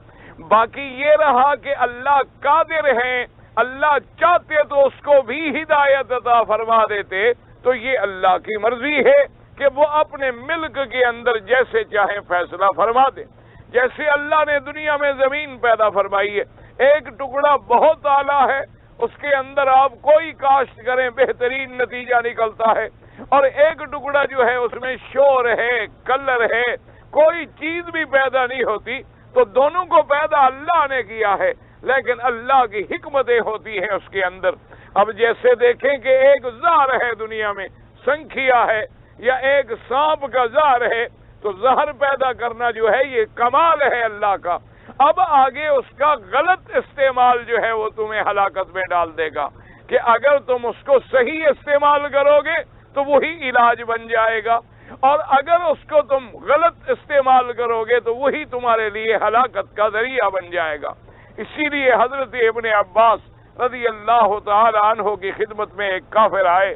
باقی یہ رہا کہ اللہ قادر ہیں، اللہ چاہتے تو اس کو بھی ہدایت عطا فرما دیتے، تو یہ اللہ کی مرضی ہے کہ وہ اپنے ملک کے اندر جیسے چاہیں فیصلہ فرما دے۔ جیسے اللہ نے دنیا میں زمین پیدا فرمائی ہے، ایک ٹکڑا بہت اعلیٰ ہے، اس کے اندر آپ کوئی کاشت کریں بہترین نتیجہ نکلتا ہے، اور ایک ٹکڑا جو ہے اس میں شور ہے، کلر ہے، کوئی چیز بھی پیدا نہیں ہوتی۔ تو دونوں کو پیدا اللہ نے کیا ہے، لیکن اللہ کی حکمتیں ہوتی ہیں اس کے اندر۔ اب جیسے دیکھیں کہ ایک زہر ہے دنیا میں، سنکھیا ہے، یا ایک سانپ کا زہر ہے، تو زہر پیدا کرنا جو ہے یہ کمال ہے اللہ کا۔ اب آگے اس کا غلط استعمال جو ہے وہ تمہیں ہلاکت میں ڈال دے گا، کہ اگر تم اس کو صحیح استعمال کرو گے تو وہی علاج بن جائے گا، اور اگر اس کو تم غلط استعمال کرو گے تو وہی تمہارے لیے ہلاکت کا ذریعہ بن جائے گا۔ اسی لیے حضرت ابن عباس رضی اللہ تعالی عنہ کی خدمت میں ایک کافر آئے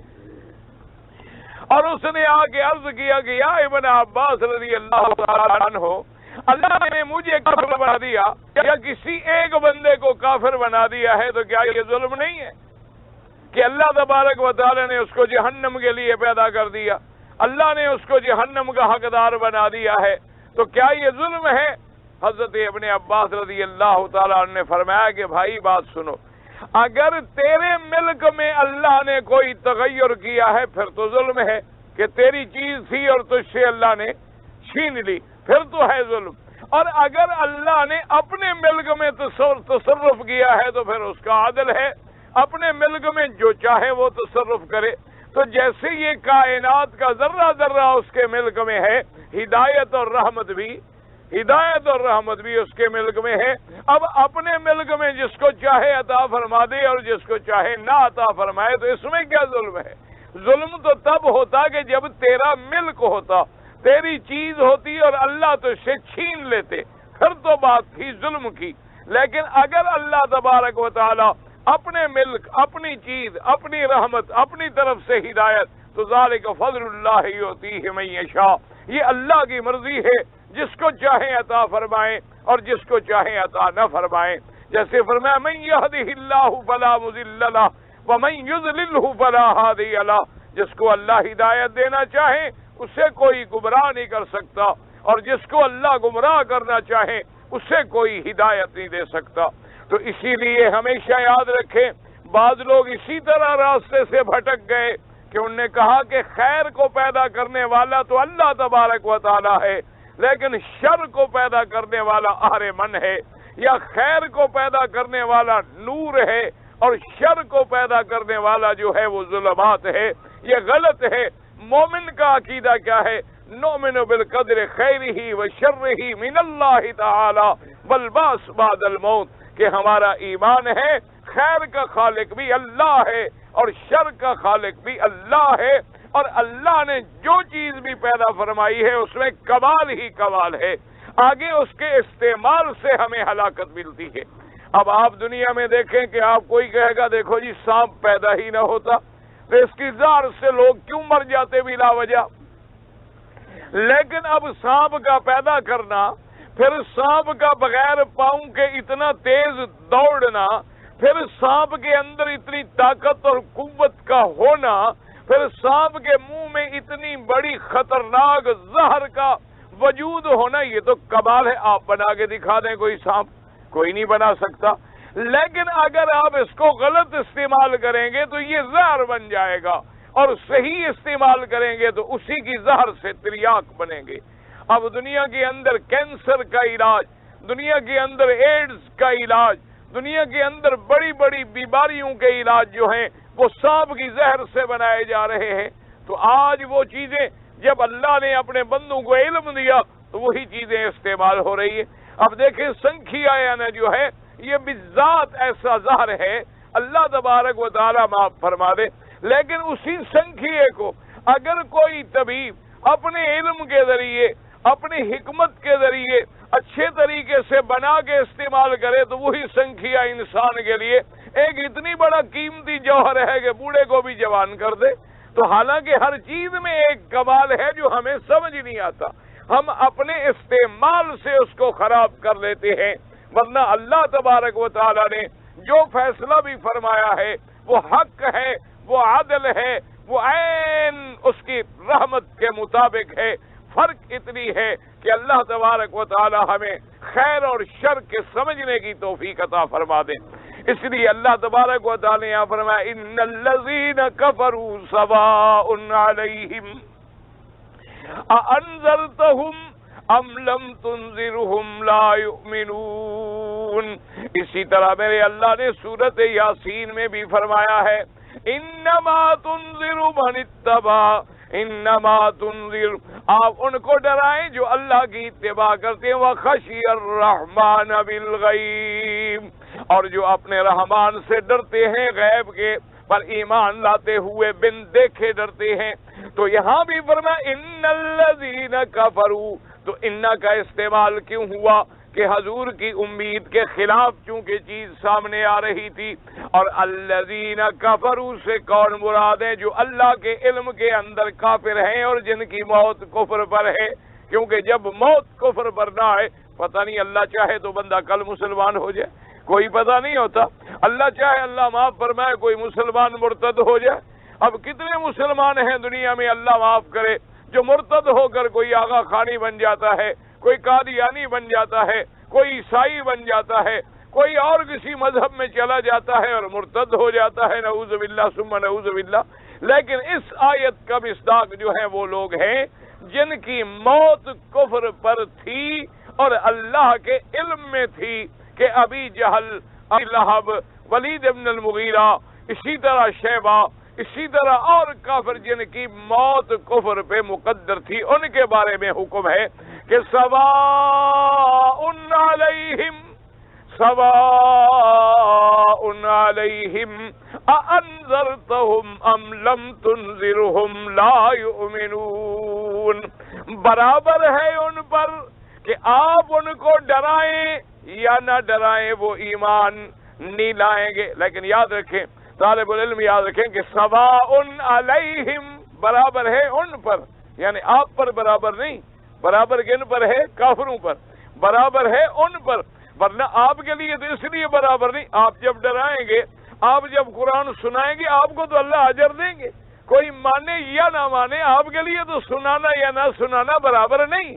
اور اس نے آ کے عرض کیا کہ یا ابن عباس رضی اللہ تعالی عنہ، اللہ نے مجھے کافر بنا دیا یا کسی ایک بندے کو کافر بنا دیا ہے تو کیا یہ ظلم نہیں ہے کہ اللہ تبارک و تعالی نے اس کو جہنم کے لیے پیدا کر دیا، اللہ نے اس کو جہنم کا حقدار بنا دیا ہے، تو کیا یہ ظلم ہے؟ حضرت ابن عباس رضی اللہ تعالیٰ عنہ نے فرمایا کہ بھائی بات سنو، اگر تیرے ملک میں اللہ نے کوئی تغیر کیا ہے پھر تو ظلم ہے، کہ تیری چیز تھی اور تجھ سے اللہ نے چھین لی، پھر تو ہے ظلم۔ اور اگر اللہ نے اپنے ملک میں تصرف کیا ہے تو پھر اس کا عدل ہے، اپنے ملک میں جو چاہے وہ تصرف کرے۔ تو جیسے یہ کائنات کا ذرہ ذرہ اس کے ملک میں ہے، ہدایت اور رحمت بھی اس کے ملک میں ہے، اب اپنے ملک میں جس کو چاہے عطا فرما دے اور جس کو چاہے نہ عطا فرمائے، تو اس میں کیا ظلم ہے؟ ظلم تو تب ہوتا کہ جب تیرا ملک ہوتا، تیری چیز ہوتی اور اللہ تو اسے چھین لیتے، پھر تو بات تھی ظلم کی۔ لیکن اگر اللہ تبارک و تعالی اپنے ملک، اپنی چیز، اپنی رحمت، اپنی طرف سے ہدایت، تو ذالک فضل اللہ یؤتیہ من یشاء، یہ اللہ کی مرضی ہے، جس کو چاہے عطا فرمائیں اور جس کو چاہے عطا نہ فرمائیں۔ جیسے فرمایا من یہدہ اللہ فلا مضل لہ ومن یضللہ فلا ہادی لہ، جس کو اللہ ہدایت دینا چاہے اسے کوئی گمراہ نہیں کر سکتا، اور جس کو اللہ گمراہ کرنا چاہے اسے کوئی ہدایت نہیں دے سکتا۔ تو اسی لیے ہمیشہ یاد رکھیں، بعض لوگ اسی طرح راستے سے بھٹک گئے کہ انہوں نے کہا کہ خیر کو پیدا کرنے والا تو اللہ تبارک و تعالی ہے، لیکن شر کو پیدا کرنے والا اہرمن ہے، یا خیر کو پیدا کرنے والا نور ہے اور شر کو پیدا کرنے والا جو ہے وہ ظلمات ہے۔ یہ غلط ہے۔ مومن کا عقیدہ کیا ہے؟ نؤمن بالقدر خیرہ و شرہ من اللہ تعالی والبعث بعد الموت، کہ ہمارا ایمان ہے خیر کا خالق بھی اللہ ہے اور شر کا خالق بھی اللہ ہے، اور اللہ نے جو چیز بھی پیدا فرمائی ہے اس میں کمال ہی کمال ہے، آگے اس کے استعمال سے ہمیں ہلاکت ملتی ہے۔ اب آپ دنیا میں دیکھیں کہ آپ کوئی کہے گا دیکھو جی سانپ پیدا ہی نہ ہوتا تو اس کی زہر سے لوگ کیوں مر جاتے بلا وجہ، لیکن اب سانپ کا پیدا کرنا، پھر سانپ کا بغیر پاؤں کے اتنا تیز دوڑنا، پھر سانپ کے اندر اتنی طاقت اور قوت کا ہونا، پھر سانپ کے منہ میں اتنی بڑی خطرناک زہر کا وجود ہونا، یہ تو کمال ہے۔ آپ بنا کے دکھا دیں کوئی سانپ، کوئی نہیں بنا سکتا، لیکن اگر آپ اس کو غلط استعمال کریں گے تو یہ زہر بن جائے گا، اور صحیح استعمال کریں گے تو اسی کی زہر سے تریاک بنیں گے۔ اب دنیا کے اندر کینسر کا علاج، دنیا کے اندر ایڈز کا علاج، دنیا کے اندر بڑی بڑی بیماریوں کے علاج جو ہیں وہ سانپ کی زہر سے بنائے جا رہے ہیں۔ تو آج وہ چیزیں جب اللہ نے اپنے بندوں کو علم دیا تو وہی چیزیں استعمال ہو رہی ہیں۔ اب دیکھیں سنکھیانا جو ہے یہ بالذات ایسا زہر ہے، اللہ تبارک و تعالی معاف فرما دے، لیکن اسی سنکھیے کو اگر کوئی طبیب اپنے علم کے ذریعے، اپنی حکمت کے ذریعے اچھے طریقے سے بنا کے استعمال کرے تو وہی سنکھیا انسان کے لیے ایک اتنی بڑا قیمتی جوہر ہے کہ بوڑھے کو بھی جوان کر دے۔ تو حالانکہ ہر چیز میں ایک کمال ہے جو ہمیں سمجھ نہیں آتا، ہم اپنے استعمال سے اس کو خراب کر لیتے ہیں، ورنہ اللہ تبارک و تعالی نے جو فیصلہ بھی فرمایا ہے وہ حق ہے، وہ عدل ہے، وہ عین اس کی رحمت کے مطابق ہے۔ فرق اتنی ہے کہ اللہ تبارک و تعالی ہمیں خیر اور شر کے سمجھنے کی توفیق عطا فرما دے۔ اس لیے اللہ تبارک و تعالی نے یہاں فرمایا ان الذین کفروا سواء علیہم اانذرتہم ام لم تنذرہم لا یؤمنون۔ اسی طرح میرے اللہ نے سورۃ یاسین میں بھی فرمایا ہے انما تنذر من اتبع انما تنذر، آپ ان کو ڈرائیں جو اللہ کی اتباع کرتے ہیں، وخشی الرحمن بالغیب، اور جو اپنے رحمان سے ڈرتے ہیں، غیب کے پر ایمان لاتے ہوئے بن دیکھے ڈرتے ہیں۔ تو یہاں بھی فرمایا ان الذین کفروا، تو انا کا استعمال کیوں ہوا کہ حضور کی امید کے خلاف چونکہ چیز سامنے آ رہی تھی، اور الذین کفروا سے کون مراد ہے؟ جو اللہ کے علم کے اندر کافر ہیں اور جن کی موت کفر پر ہے، کیونکہ جب موت کفر پر نہ آئے، پتہ نہیں اللہ چاہے تو بندہ کل مسلمان ہو جائے، کوئی پتہ نہیں ہوتا، اللہ چاہے اللہ معاف فرمائے کوئی مسلمان مرتد ہو جائے۔ اب کتنے مسلمان ہیں دنیا میں، اللہ معاف کرے، جو مرتد ہو کر کوئی آغا خانی بن جاتا ہے، کوئی قادیانی بن جاتا ہے، کوئی عیسائی بن جاتا ہے، کوئی اور کسی مذہب میں چلا جاتا ہے اور مرتد ہو جاتا ہے، نعوذ باللہ ثم نعوذ باللہ۔ لیکن اس آیت کا مصداق جو ہے وہ لوگ ہیں جن کی موت کفر پر تھی اور اللہ کے علم میں تھی کہ ابی جہل، ابی لہب، ولید ابن المغیرہ، اسی طرح شیبہ، اسی طرح اور کافر جن کی موت کفر پہ مقدر تھی، ان کے بارے میں حکم ہے کہ سواء علیہم اانذرتہم ام لم تنذرہم لا یؤمنون، برابر ہے ان پر کہ آپ ان کو ڈرائیں یا نہ ڈرائیں، وہ ایمان نہیں لائیں گے۔ لیکن یاد رکھیں، طالب العلم یاد رکھیں کہ سواء علیہم برابر ہے ان پر، یعنی آپ پر برابر نہیں، برابر کن پر ہے؟ کافروں پر، برابر ہے ان پر، ورنہ آپ کے لیے تو اس لیے برابر نہیں، آپ جب ڈرائیں گے، آپ جب قرآن سنائیں گے، آپ کو تو اللہ اجر دیں گے، کوئی مانے یا نہ مانے، آپ کے لیے تو سنانا یا نہ سنانا برابر نہیں،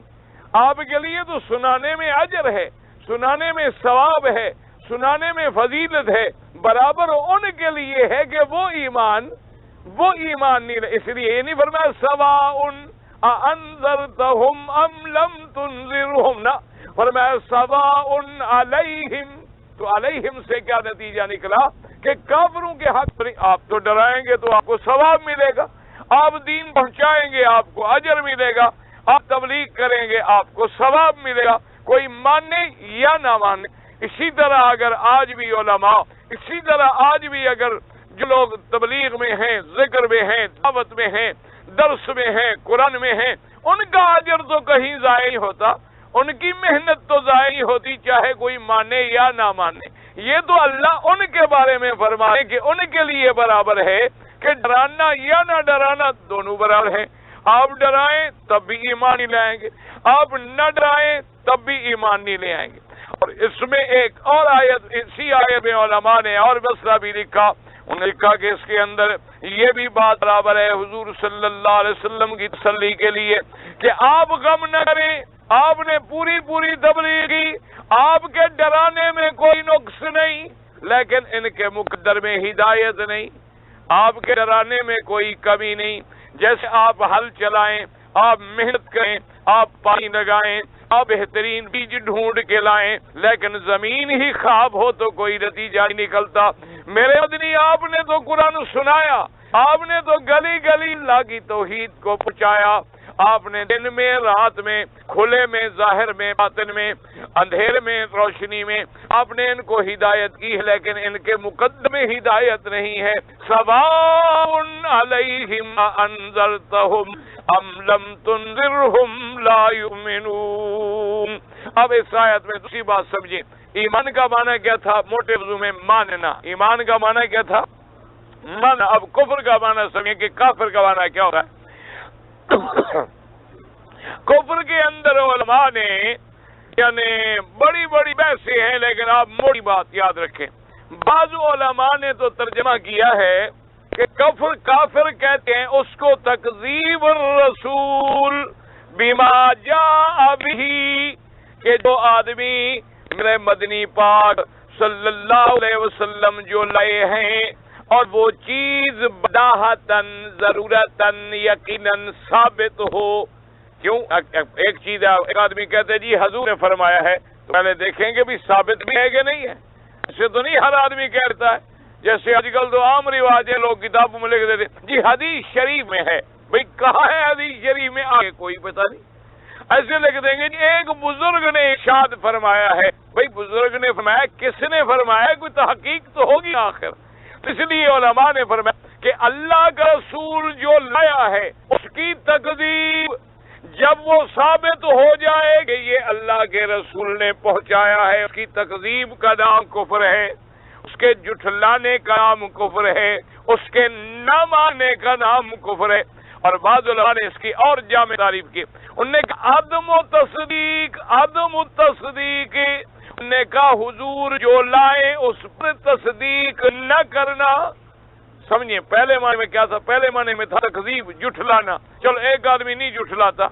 آپ کے لیے تو سنانے میں اجر ہے، سنانے میں ثواب ہے، سنانے میں فضیلت ہے، برابر ان کے لیے ہے کہ وہ ایمان نہیں، اس لیے یہ نہیں فرمایا سواء اانذرتہم ام لم تنذرہم، نہ فرمایا سواء علیہم، تو علیہم سے کیا نتیجہ نکلا کہ کافروں کے حق پر آپ تو ڈرائیں گے تو آپ کو ثواب ملے گا، آپ دین پہنچائیں گے آپ کو اجر ملے گا، آپ تبلیغ کریں گے آپ کو ثواب ملے گا، کوئی مانے یا نہ مانے۔ اسی طرح اگر آج بھی علماء، اسی طرح آج بھی اگر جو لوگ تبلیغ میں ہیں، ذکر میں ہیں، دعوت میں ہیں، درس میں ہیں، قرآن میں ہیں، ان کا اجر تو کہیں ضائع نہیں ہوتا، ان کی محنت تو ضائع نہیں ہوتی، چاہے کوئی مانے یا نہ مانے۔ یہ تو اللہ ان کے بارے میں فرمائے کہ ان کے لیے برابر ہے کہ ڈرانا یا نہ ڈرانا دونوں برابر ہیں، آپ ڈرائیں تب بھی ایمان نہیں لائیں گے، آپ نہ ڈرائیں تب بھی ایمان نہیں لے آئیں گے۔ اور اس میں ایک اور آیت، اسی آیت میں علماء نے اور مسئلہ بھی لکھا، انہوں نے لکھا کہ اس کے اندر یہ بھی بات برابر ہے حضور صلی اللہ علیہ وسلم کی تسلی کے لیے کہ آپ غم نہ کریں، آپ نے پوری تبلیغ کی، آپ کے ڈرانے میں کوئی نقص نہیں، لیکن ان کے مقدر میں ہدایت نہیں، آپ کے ڈرانے میں کوئی کمی نہیں۔ جیسے آپ ہل چلائیں، آپ محنت کریں، آپ پانی لگائیں، آپ بہترین بیج ڈھونڈ کے لائیں، لیکن زمین ہی خراب ہو تو کوئی نتیجہ نہیں نکلتا۔ میرے مدنی، آپ نے تو قرآن سنایا، آپ نے تو گلی گلی اللہ کی توحید کو پہنچایا، آپ نے دن میں، رات میں، کھلے میں، ظاہر میں، باطن میں، اندھیرے میں، روشنی میں، آپ نے ان کو ہدایت کی ہے، لیکن ان کے مقدمے میں ہدایت نہیں ہے۔ سواء علیہم انذرتہم ام لم تنذرہم لا یؤمنون۔ اب اس آیت میں دوسری بات سمجھیں، ایمان کا معنی کیا تھا؟ موٹے لفظوں میں ماننا۔ ایمان کا معنی کیا تھا؟ مانا۔ اب کفر کا معنی سمجھیں کہ کافر کا معنی کیا ہوتا ہے؟ کفر کے اندر علماء نے یعنی بڑی بڑی بحثیں ہیں، لیکن آپ موٹی بات یاد رکھیں، بعض علماء نے تو ترجمہ کیا ہے کہ کافر کہتے ہیں اس کو تکذیب الرسول بما جاء بہ، کہ جو آدمی میرے مدنی پاک صلی اللہ علیہ وسلم جو لائے ہیں اور وہ چیز بداہتاً، ضرورتاً، یقیناً ثابت ہو۔ کیوں؟ ایک چیز ہے، ایک آدمی کہتے ہیں جی حضور نے فرمایا ہے، تو پہلے دیکھیں گے بھی ثابت بھی ہے کہ نہیں ہے۔ ایسے تو نہیں ہر آدمی کہتا ہے، جیسے آج کل تو عام رواج ہے، لوگ کتابوں میں لکھ دیتے جی حدیث شریف میں ہے، بھئی کہاں ہے حدیث شریف میں؟ آگے کوئی پتہ نہیں. ایسے لکھ دیں گے ایک بزرگ نے ارشاد فرمایا ہے. بھئی بزرگ نے فرمایا، کس نے فرمایا؟ کوئی تحقیق تو ہوگی آخر. اس لیے علماء نے فرمایا کہ اللہ کا رسول جو لایا ہے اس کی تکذیب جب وہ ثابت ہو جائے کہ یہ اللہ کے رسول نے پہنچایا ہے، اس کی تکذیب کا نام کفر ہے، اس کے جھٹلانے کا نام کفر ہے، اس کے نہ ماننے کا نام کفر ہے. اور بعض علماء نے اس کی اور جامع تعریف کی. انہوں نے کہا عدم التصدیق، عدم التصدیق، انہوں نے کہا حضور جو لائے اس پر تصدیق نہ کرنا. سمجھیں پہلے معنی میں کیا تھا؟ پہلے معنی میں تھا تکذیب، جھٹلانا. چلو ایک آدمی نہیں جھٹلاتا،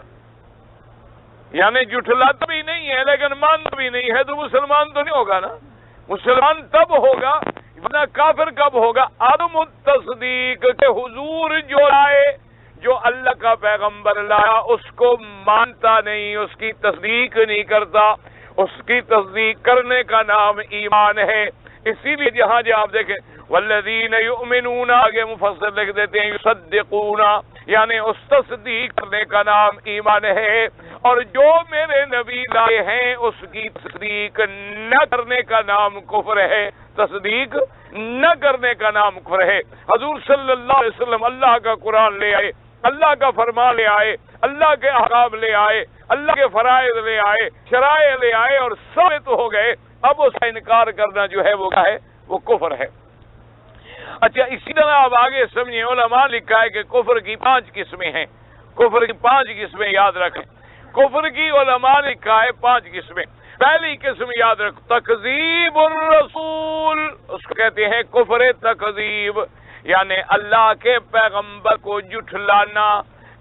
یعنی جھٹلاتا بھی نہیں ہے لیکن مانتا بھی نہیں ہے، تو مسلمان تو نہیں ہوگا نا. مسلمان تب ہوگا ورنہ کافر کب ہوگا؟ عدم التصدیق کہ حضور جو لائے، جو اللہ کا پیغمبر لایا اس کو مانتا نہیں، اس کی تصدیق نہیں کرتا. اس کی تصدیق کرنے کا نام ایمان ہے. اسی لیے جہاں جہاں آپ دیکھیں والذین یؤمنون، آگے مفسر لکھ دیتے ہیں یصدقون، یعنی اس تصدیق کرنے کا نام ایمان ہے. اور جو میرے نبی لائے ہیں اس کی تصدیق نہ کرنے کا نام کفر ہے. تصدیق نہ کرنے کا نام کفر ہے. حضور صلی اللہ علیہ وسلم اللہ کا قرآن لے آئے، اللہ کا فرمان لے آئے، اللہ کے احکام لے آئے، اللہ کے فرائض لے آئے، شرائع لے آئے اور ثابت ہو گئے. اب اس کا انکار کرنا جو ہے وہ کیا ہے؟ وہ کفر ہے. اچھا اسی طرح آپ آگے سمجھیں، علماء لکھا ہے کہ کفر کی 5 قسمیں ہیں. کفر کی 5 قسمیں یاد رکھیں. کفر کی علماء لکھا ہے 5 قسمیں. پہلی قسم یاد رکھو، تکذیب الرسول، اس کو کہتے ہیں کفر تکذیب، یعنی اللہ کے پیغمبر کو جھٹلانا،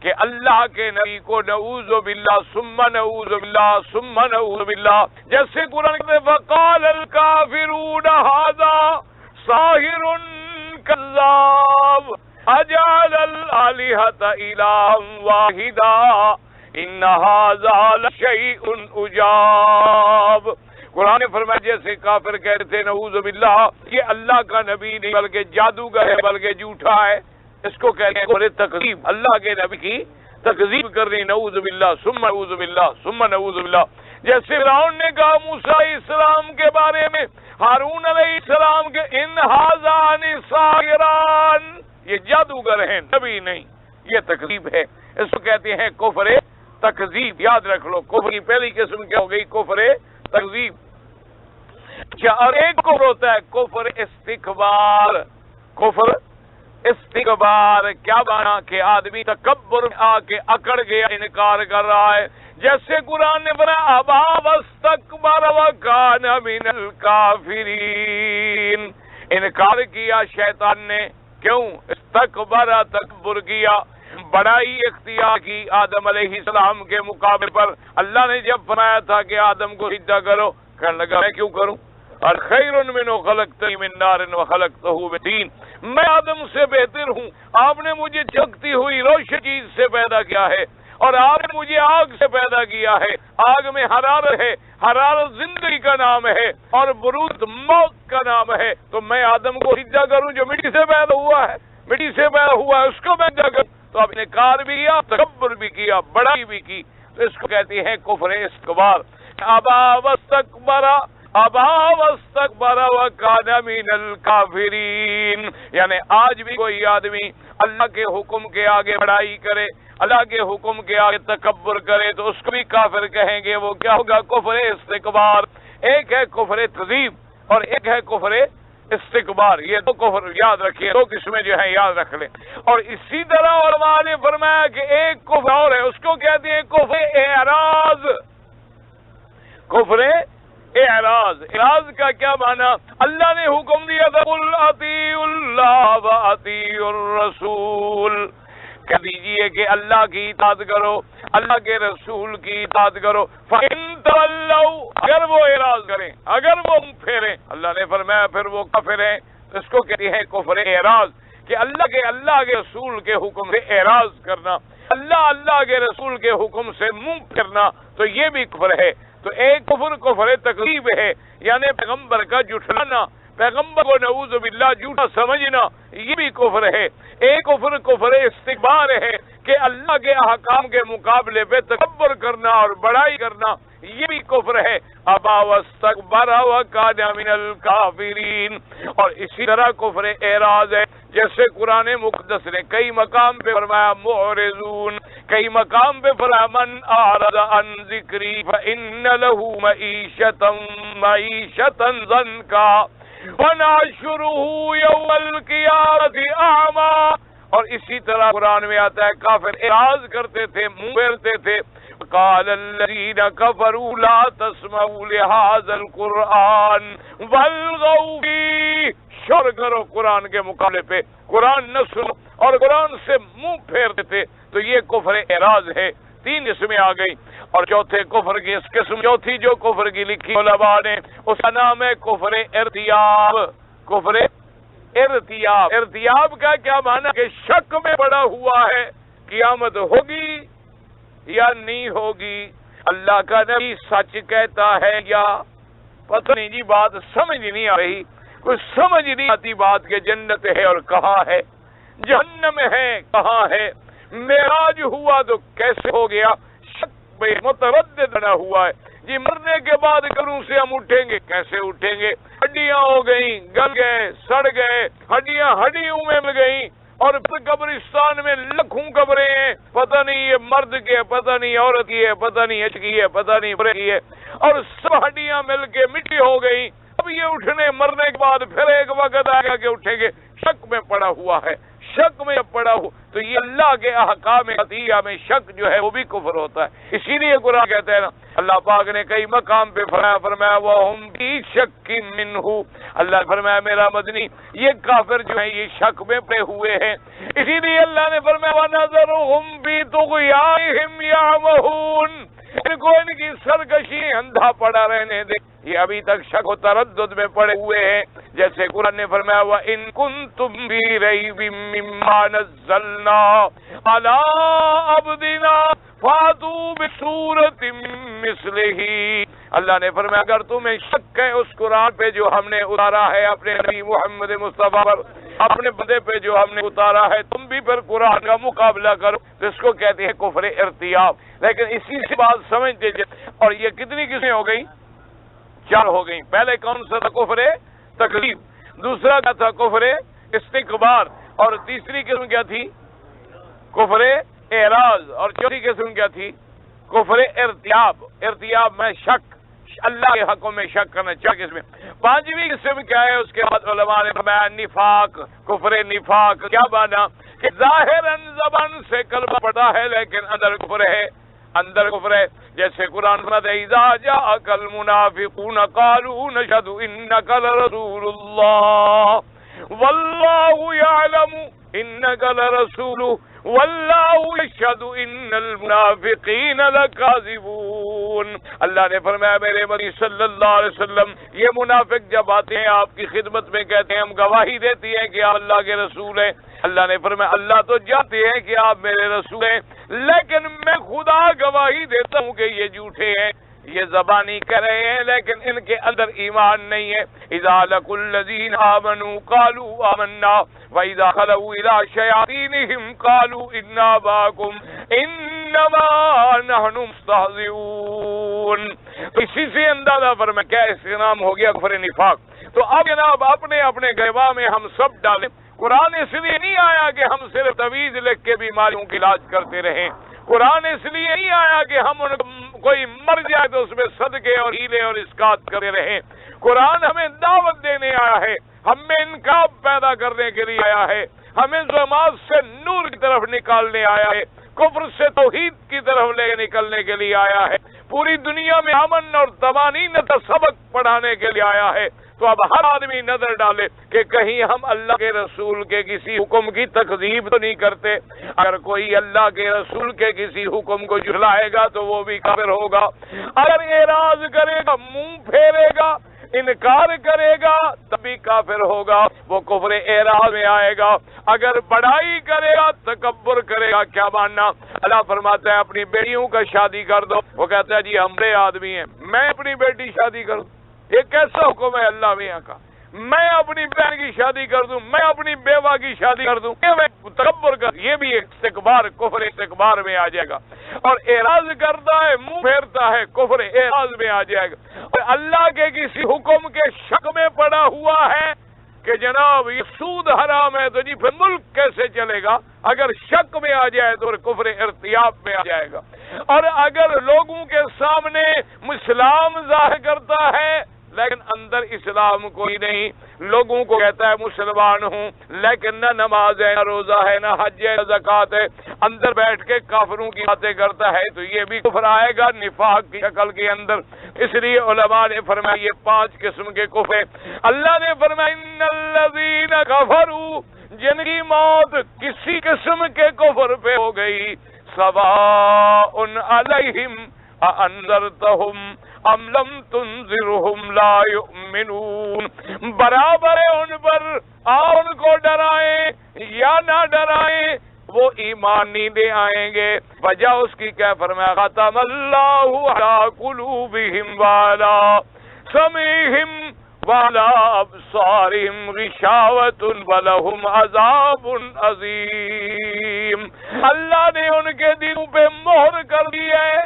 کہ اللہ کے نبی کو نعوذ باللہ ثم نعوذ باللہ ثم نعوذ باللہ. جیسے قرآن کہتے ہیں وقال الکافرون ھذا ساحر کذاب اجعل الآلہۃ الہا واحدا ان ھذا لشیء عجاب. قرآن نے فرمایا جیسے کافر کہتے تھے نعوذ باللہ یہ اللہ کا نبی نہیں بلکہ جادوگر ہے، بلکہ جھوٹا ہے. اس کو کہتے ہیں کفر تکذیب، اللہ کے نبی کی تکذیب کرنی. نعوذ باللہ ثم نعوذ باللہ ثم نعوذ باللہ. جیسے فرعون نے کہا موسیٰ علیہ السلام کے بارے میں، ہارون علیہ السلام کے ان ھذان ساحران، یہ جادوگر ہیں نبی نہیں، یہ تکذیب ہے. اس کو کہتے ہیں کفر تکذیب. یاد رکھ لو کفر کی پہلی قسم کیا ہو گئی؟ کفر تکذیب. اچھا اور ایک کفر ہوتا ہے کفر استکبار. کفر استکبار کیا مانا؟ کہ آدمی تکبر میں آ کے اکڑ گیا، انکار کر رہا ہے. جیسے قرآن نے فرمایا ابا واستکبر وکان من الکافرین، انکار کیا شیطان نے. کیوں؟ استکبر، تکبر کیا، بڑائی اختیار کی آدم علیہ السلام کے مقابلے پر. اللہ نے جب فرمایا تھا کہ آدم کو سجدہ کرو، کہنے لگا میں کیوں کروں؟ اور خیر منہ خلقتنی من نار وخلقتہ من طین، میں آدم سے بہتر ہوں، آپ نے مجھے چمکتی ہوئی روشن چیز سے پیدا کیا ہے اور آپ نے مجھے آگ سے پیدا کیا ہے. آگ میں حرارت ہے، حرارت زندگی کا نام ہے اور برود موت کا نام ہے. تو میں آدم کو سجدہ کروں جو مٹی سے پیدا ہوا ہے، مٹی سے پیدا ہوا ہے، اس کو میں سجدہ کروں؟ تو آپ نے انکار بھی کیا، تکبر بھی کیا، بڑائی بھی کی. تو اس کو کہتے ہیں کفر استکبار. ابا واستکبر، ابا واستکبر وکان من الکافرین، یعنی آج بھی کوئی آدمی اللہ کے حکم کے آگے بڑائی کرے، اللہ کے حکم کے آگے تکبر کرے تو اس کو بھی کافر کہیں گے. وہ کیا ہوگا؟ کفر استکبار. ایک ہے کفر تکذیب اور ایک ہے کفر استکبار. یہ 2 کفر یاد رکھیے، 2 قسمیں جو ہیں یاد رکھ لیں. اور اسی طرح علماء نے فرمایا کہ ایک کفر اور ہے، اس کو کہتے ہیں کفر اعراض. کفر اعراض. اعراض کا کیا معنی؟ اللہ نے حکم دیا تھا قل اطیعوا اللہ واطیعوا الرسول، کہہ دیجئے کہ اللہ کی اطاعت کرو، اللہ کے رسول کی اطاعت کرو. فَإِن تَوَلَّوْا، اگر وہ اعراض کریں، اگر وہ منہ پھیریں، اللہ نے فرمایا پھر وہ کافر ہیں. اس کو کہتے ہیں کفر اعراض، کہ اللہ کے رسول کے حکم سے اعراض کرنا، اللہ کے رسول کے حکم سے منہ پھیرنا، تو یہ بھی کفر ہے. تو ایک کفر کفر تکذیب ہے، یعنی پیغمبر کا جھٹلانا، پیغمبر کو نعوذ باللہ جھوٹا سمجھنا یہ بھی کفر ہے۔ ایک کفر استکبار ہے کہ اللہ کے احکام کے مقابلے پہ تکبر کرنا اور بڑائی کرنا، یہ بھی کفر ہے۔ ابا واستکبر وکان من الکافرین۔ اور اسی طرح کفر اعراض ہے، جیسے قرآن مقدس نے کئی مقام پہ فرمایا معرضون، کئی مقام پہ فرمایا من اعرض عن ذکری فإن له معیشتا ضنکا وَنَحْشُرُهُ يَوْمَ الْقِيَامَةِ أَعْمَى۔ اور اسی طرح قرآن میں آتا ہے کافر اعراض کرتے تھے، منہ پھیرتے تھے، قَالَ الَّذِينَ كَفَرُوا لَا تَسْمَعُوا لِهَذَا الْقُرْآنِ وَالْغَوْا فِيهِ۔ شور کرو قرآن کے مقابلے پہ، قرآن نہ سنو، اور قرآن سے منہ پھیرتے تھے، تو یہ کفر اعراض ہے۔ 3 قسمیں آ گئی۔ اور چوتھے کفر کی چوتھی جو کفر کی لکھی علماء نے، اس کا نام ہے کفر ارتیاب۔ کفر ارتیاب، ارتیاب کا کیا معنی کہ شک میں پڑا ہوا ہے قیامت ہوگی یا نہیں ہوگی، اللہ کا نبی سچ کہتا ہے یا پتہ نہیں جی، بات سمجھ نہیں آ رہی، کچھ سمجھ نہیں آتی بات کہ جنت ہے اور کہاں ہے، جہنم ہے کہاں ہے، معراج ہوا تو کیسے ہو گیا، شک میں متردد بنا ہوا ہے جی، مرنے کے بعد قبروں سے ہم اٹھیں گے، کیسے اٹھیں گے، ہڈیاں ہو گئیں، گل گئے، سڑ گئے، ہڈیوں میں مل گئیں، اور پھر قبرستان میں لکھوں قبریں ہیں، پتہ نہیں یہ مرد کی ہے، پتہ نہیں عورت کی ہے، پتہ نہیں اچ کی ہے، پتہ نہیں برے کی ہے، اور سب ہڈیاں مل کے مٹی ہو گئی۔ اب یہ اٹھنے مرنے کے بعد پھر ایک وقت آئے گا کہ اٹھیں گے، شک میں پڑا ہوا ہے، شک میں پڑا ہو تو یہ اللہ کے احکام عطیہ میں شک جو ہے وہ بھی کفر ہوتا ہے۔ اسی لیے قرآن کہتے ہیں نا، اللہ پاک نے کئی مقام پہ فرمایا وَهُمْ فِي شَكٍّ مِّنْهُ، اللہ نے فرمایا میرا مدنی یہ کافر جو ہیں یہ شک میں پڑے ہوئے ہیں، اسی لیے اللہ نے فرمایا وَنَذَرُهُمْ فِي طُغْيَانِهِمْ يَعْمَهُونَ، ان کو ان کی سرکشی اندھا پڑا رہنے دے، یہ ابھی تک شک و تردد میں پڑے ہوئے ہیں۔ جیسے قرآن نے فرمایا وَإِن كُنتُمْ فِي رَيْبٍ مِّمَّا نَزَّلْنَا عَلَىٰ عَبْدِنَا فَأْتُوا بِسُورَةٍ مِّن مِّثْلِهِ، اللہ نے فرمایا اگر تمہیں شک ہے اس قرآن پہ جو ہم نے اتارا ہے اپنے نبی محمد مصطفیٰ پر، اپنے بندے پہ جو ہم نے اتارا ہے، تم بھی پھر قرآن کا مقابلہ کرو، تو اس کو کہتے ہیں کفر ارتیاب۔ لیکن اسی سے بات سمجھتے جائے، اور یہ کتنی قسمیں ہو گئی؟ 4 ہو گئی۔ پہلے کون سا تھا؟ کفر تکلیف، دوسرا کیا تھا؟ کفر استکبار، اور تیسری قسم کیا تھی؟ کفر اعراض، اور چوتھی قسم کیا تھی؟ کفر ارتیاب، ارتیاب میں شک، اللہ کے حقوں میں شک کرنا۔ 4 قسمیں۔ 5ویں قسم کیا ہے؟ اس کے بعد علماء نے فرمایا نفاق، کفر نفاق، کیا مانا کہ ظاہراً زبان سے کلمہ پڑھا ہے لیکن اندر کفر ہے، اندر کفر ہے۔ جیسے قرآن فرماتا ہے اذا جاءک المنافقون قالوا نشهد انک لرسول اللہ واللہ یعلم انک لرسول واللہ یشهد ان المنافقین لکاذبون۔ اللہ نے فرمایا میرے نبی صلی اللہ علیہ وسلم یہ منافق جب آتے ہیں آپ کی خدمت میں کہتے ہیں ہم گواہی دیتی ہیں کہ آپ اللہ کے رسول ہیں، اللہ نے فرمایا اللہ تو جانتے ہیں کہ آپ میرے رسول ہیں، لیکن میں خدا گواہی دیتا ہوں کہ یہ جھوٹے ہیں، یہ زبانی کہہ رہے ہیں لیکن ان کے اندر ایمان نہیں ہے۔ اذا لقوا الذین آمنوا قالوا آمنا واذا خلوا الى شیاطینہم قالوا انا معکم انما نحن مستہزئون۔ تو اسی سے اندازہ فرمایا کیا اس کا نام ہو گیا کفر نفاق۔ تو اب جناب اپنے اپنے گربا میں ہم سب ڈالیں، قرآن اس لیے نہیں آیا کہ ہم صرف تویز لکھ کے بیماریوں کا علاج کرتے رہیں، قرآن اس لیے نہیں آیا کہ ہم کوئی مر جائے تو اس میں صدقے اور ہیلے اور اسقاط کرتے رہیں، قرآن ہمیں دعوت دینے آیا ہے، ہمیں انقلاب پیدا کرنے کے لیے آیا ہے، ہمیں ظلمات سے نور کی طرف نکالنے آیا ہے، کفر سے توحید کی طرف لے نکلنے کے لیے آیا ہے، پوری دنیا میں امن اور طمانینت کا سبق پڑھانے کے لیے آیا ہے۔ تو اب ہر آدمی نظر ڈالے کہ کہیں ہم اللہ کے رسول کے کسی حکم کی تکذیب تو نہیں کرتے۔ اگر کوئی اللہ کے رسول کے کسی حکم کو جھلائے گا تو وہ بھی کافر ہوگا، اگر اعراض کرے گا، منہ پھیرے گا، انکار کرے گا تب بھی کافر ہوگا، وہ کفر اعراض میں آئے گا۔ اگر بڑائی کرے گا، تکبر کرے گا، کیا ماننا؟ اللہ فرماتا ہے اپنی بیٹیوں کا شادی کر دو، وہ کہتا ہے جی ہم بڑے آدمی ہیں، میں اپنی بیٹی شادی کروں، یہ کیسا حکم ہے اللہ میاں کا؟ میں اپنی بہن کی شادی کر دوں، میں اپنی بیوہ کی شادی کر دوں، یہ میں تکبر کر، یہ بھی ایک استکبار، کفر استکبار میں آ جائے گا۔ اور اعراض کرتا ہے، منہ پھیرتا ہے، کفر اعراض میں آ جائے گا۔ اور اللہ کے کسی حکم کے شک میں پڑا ہوا ہے کہ جناب یہ سود حرام ہے، تو جی پھر ملک کیسے چلے گا؟ اگر شک میں آ جائے تو کفر ارتیاب میں آ جائے گا۔ اور اگر لوگوں کے سامنے اسلام ظاہر کرتا ہے لیکن اندر اسلام کوئی نہیں، لوگوں کو کہتا ہے مسلمان ہوں لیکن نہ نماز ہے، نہ روزہ ہے، نہ حج ہے، نہ زکوٰۃ ہے، اندر بیٹھ کے کافروں کی باتیں کرتا ہے، تو یہ بھی کفر آئے گا نفاق کی شکل کے اندر۔ اس لیے علماء نے فرمایا یہ 5 قسم کے کفر۔ اللہ نے فرمایا ان الذین کفروا، جن کی موت کسی قسم کے کفر پہ ہو گئی، سواء علیہم اانذرتہم ام لم تنذرہم لا یؤمنون، برابر ہے ان پر، ان کو ڈرائیں یا نہ ڈرائیں وہ ایمان نہیں دے آئیں گے۔ وجہ اس کی کیا فرمایا؟ ختم اللہ علی قلوبہم وعلی سمعہم وعلی ابصارہم غشاوۃ ولہم عذاب عظیم۔ اللہ نے ان کے دلوں پہ مہر کر دی ہے۔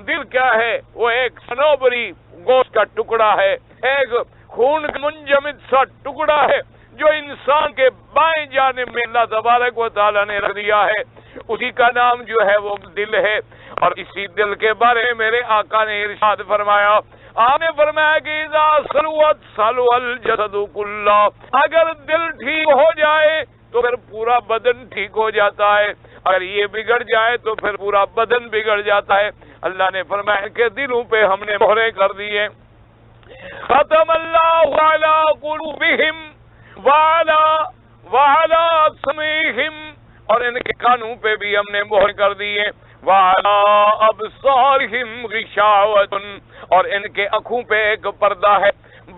دل کیا ہے؟ وہ ایک سنوبری گوشت کا ٹکڑا ہے، ایک خون کا منجمد سا ٹکڑا ہے جو انسان کے بائیں جانب میں اللہ تبارک و تعالیٰ نے رکھ دیا ہے، اسی کا نام جو ہے وہ دل ہے۔ اور اسی دل کے بارے میں میرے آقا نے ارشاد فرمایا، آپ نے فرمایا کہ اذا صلوت صلو الجسد کلہ، اگر دل ٹھیک ہو جائے تو پھر پورا بدن ٹھیک ہو جاتا ہے، اگر یہ بگڑ جائے تو پھر پورا بدن بگڑ جاتا ہے۔ اللہ نے فرمایا کہ دلوں پہ ہم نے مہریں کر دی ہیں۔ ختم اللہ علی قلوبہم وعلی سمعہم، اور ان کے کانوں پہ بھی ہم نے مہر کر دی ہے، وعلی ابصارہم غشاوۃ، اور ان کے آنکھوں پہ ایک پردہ ہے،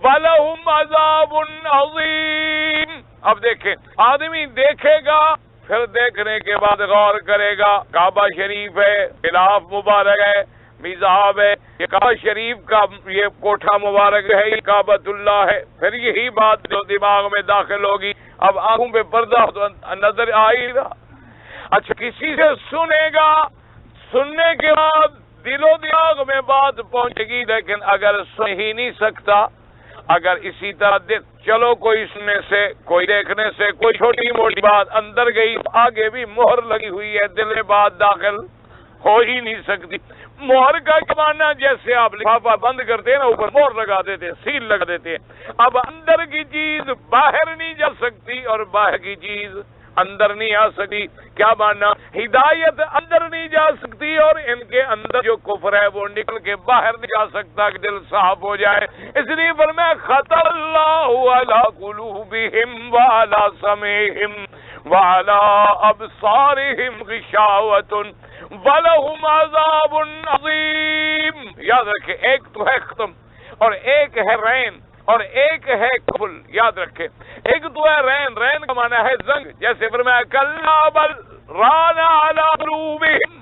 ولہم عذاب عظیم۔ اب دیکھیں، آدمی دیکھے گا پھر دیکھنے کے بعد غور کرے گا، کعبہ شریف ہے، خلاف مبارک ہے، میزاب ہے، یہ کعبہ شریف کا یہ کوٹھا مبارک ہے، یہ کعبۃ اللہ ہے، پھر یہی بات جو دماغ میں داخل ہوگی، اب آنکھوں پہ پردہ تو نظر آ ہی رہا۔ اچھا کسی سے سنے گا، سننے کے بعد دل و دماغ میں بات پہنچے گی، لیکن اگر سن ہی نہیں سکتا، اگر اسی طرح چلو کوئی سننے سے، کوئی دیکھنے سے، کوئی چھوٹی موٹی بات اندر گئی، آگے بھی مہر لگی ہوئی ہے، دل میں بات داخل ہو ہی نہیں سکتی۔ مہر کا معنی جیسے آپ لفافہ بند کرتے ہیں نا، اوپر مہر لگا دیتے ہیں، سیل لگا دیتے ہیں۔ اب اندر کی چیز باہر نہیں جا سکتی اور باہر کی چیز اندر نہیں آ سکتی۔ کیا معنی؟ ہدایت اندر نہیں جا سکتی اور ان کے اندر جو کفر ہے وہ نکل کے باہر نہیں جا سکتا کہ دل صاف ہو جائے۔ اس لیے فرمایا ختم اللہ علی قلوبہم وعلی سمعہم وعلی ابصارہم غشاوۃ ولہم عذاب عظیم۔ یاد رکھیں، ایک تو ہے ختم اور ایک ہے رین اور ایک ہے کفل، یاد رکھیں۔ ایک تو ہے رین، رین کا معنی ہے زنگ، جیسے فرمایا کلا بل ران علی قلوبہم،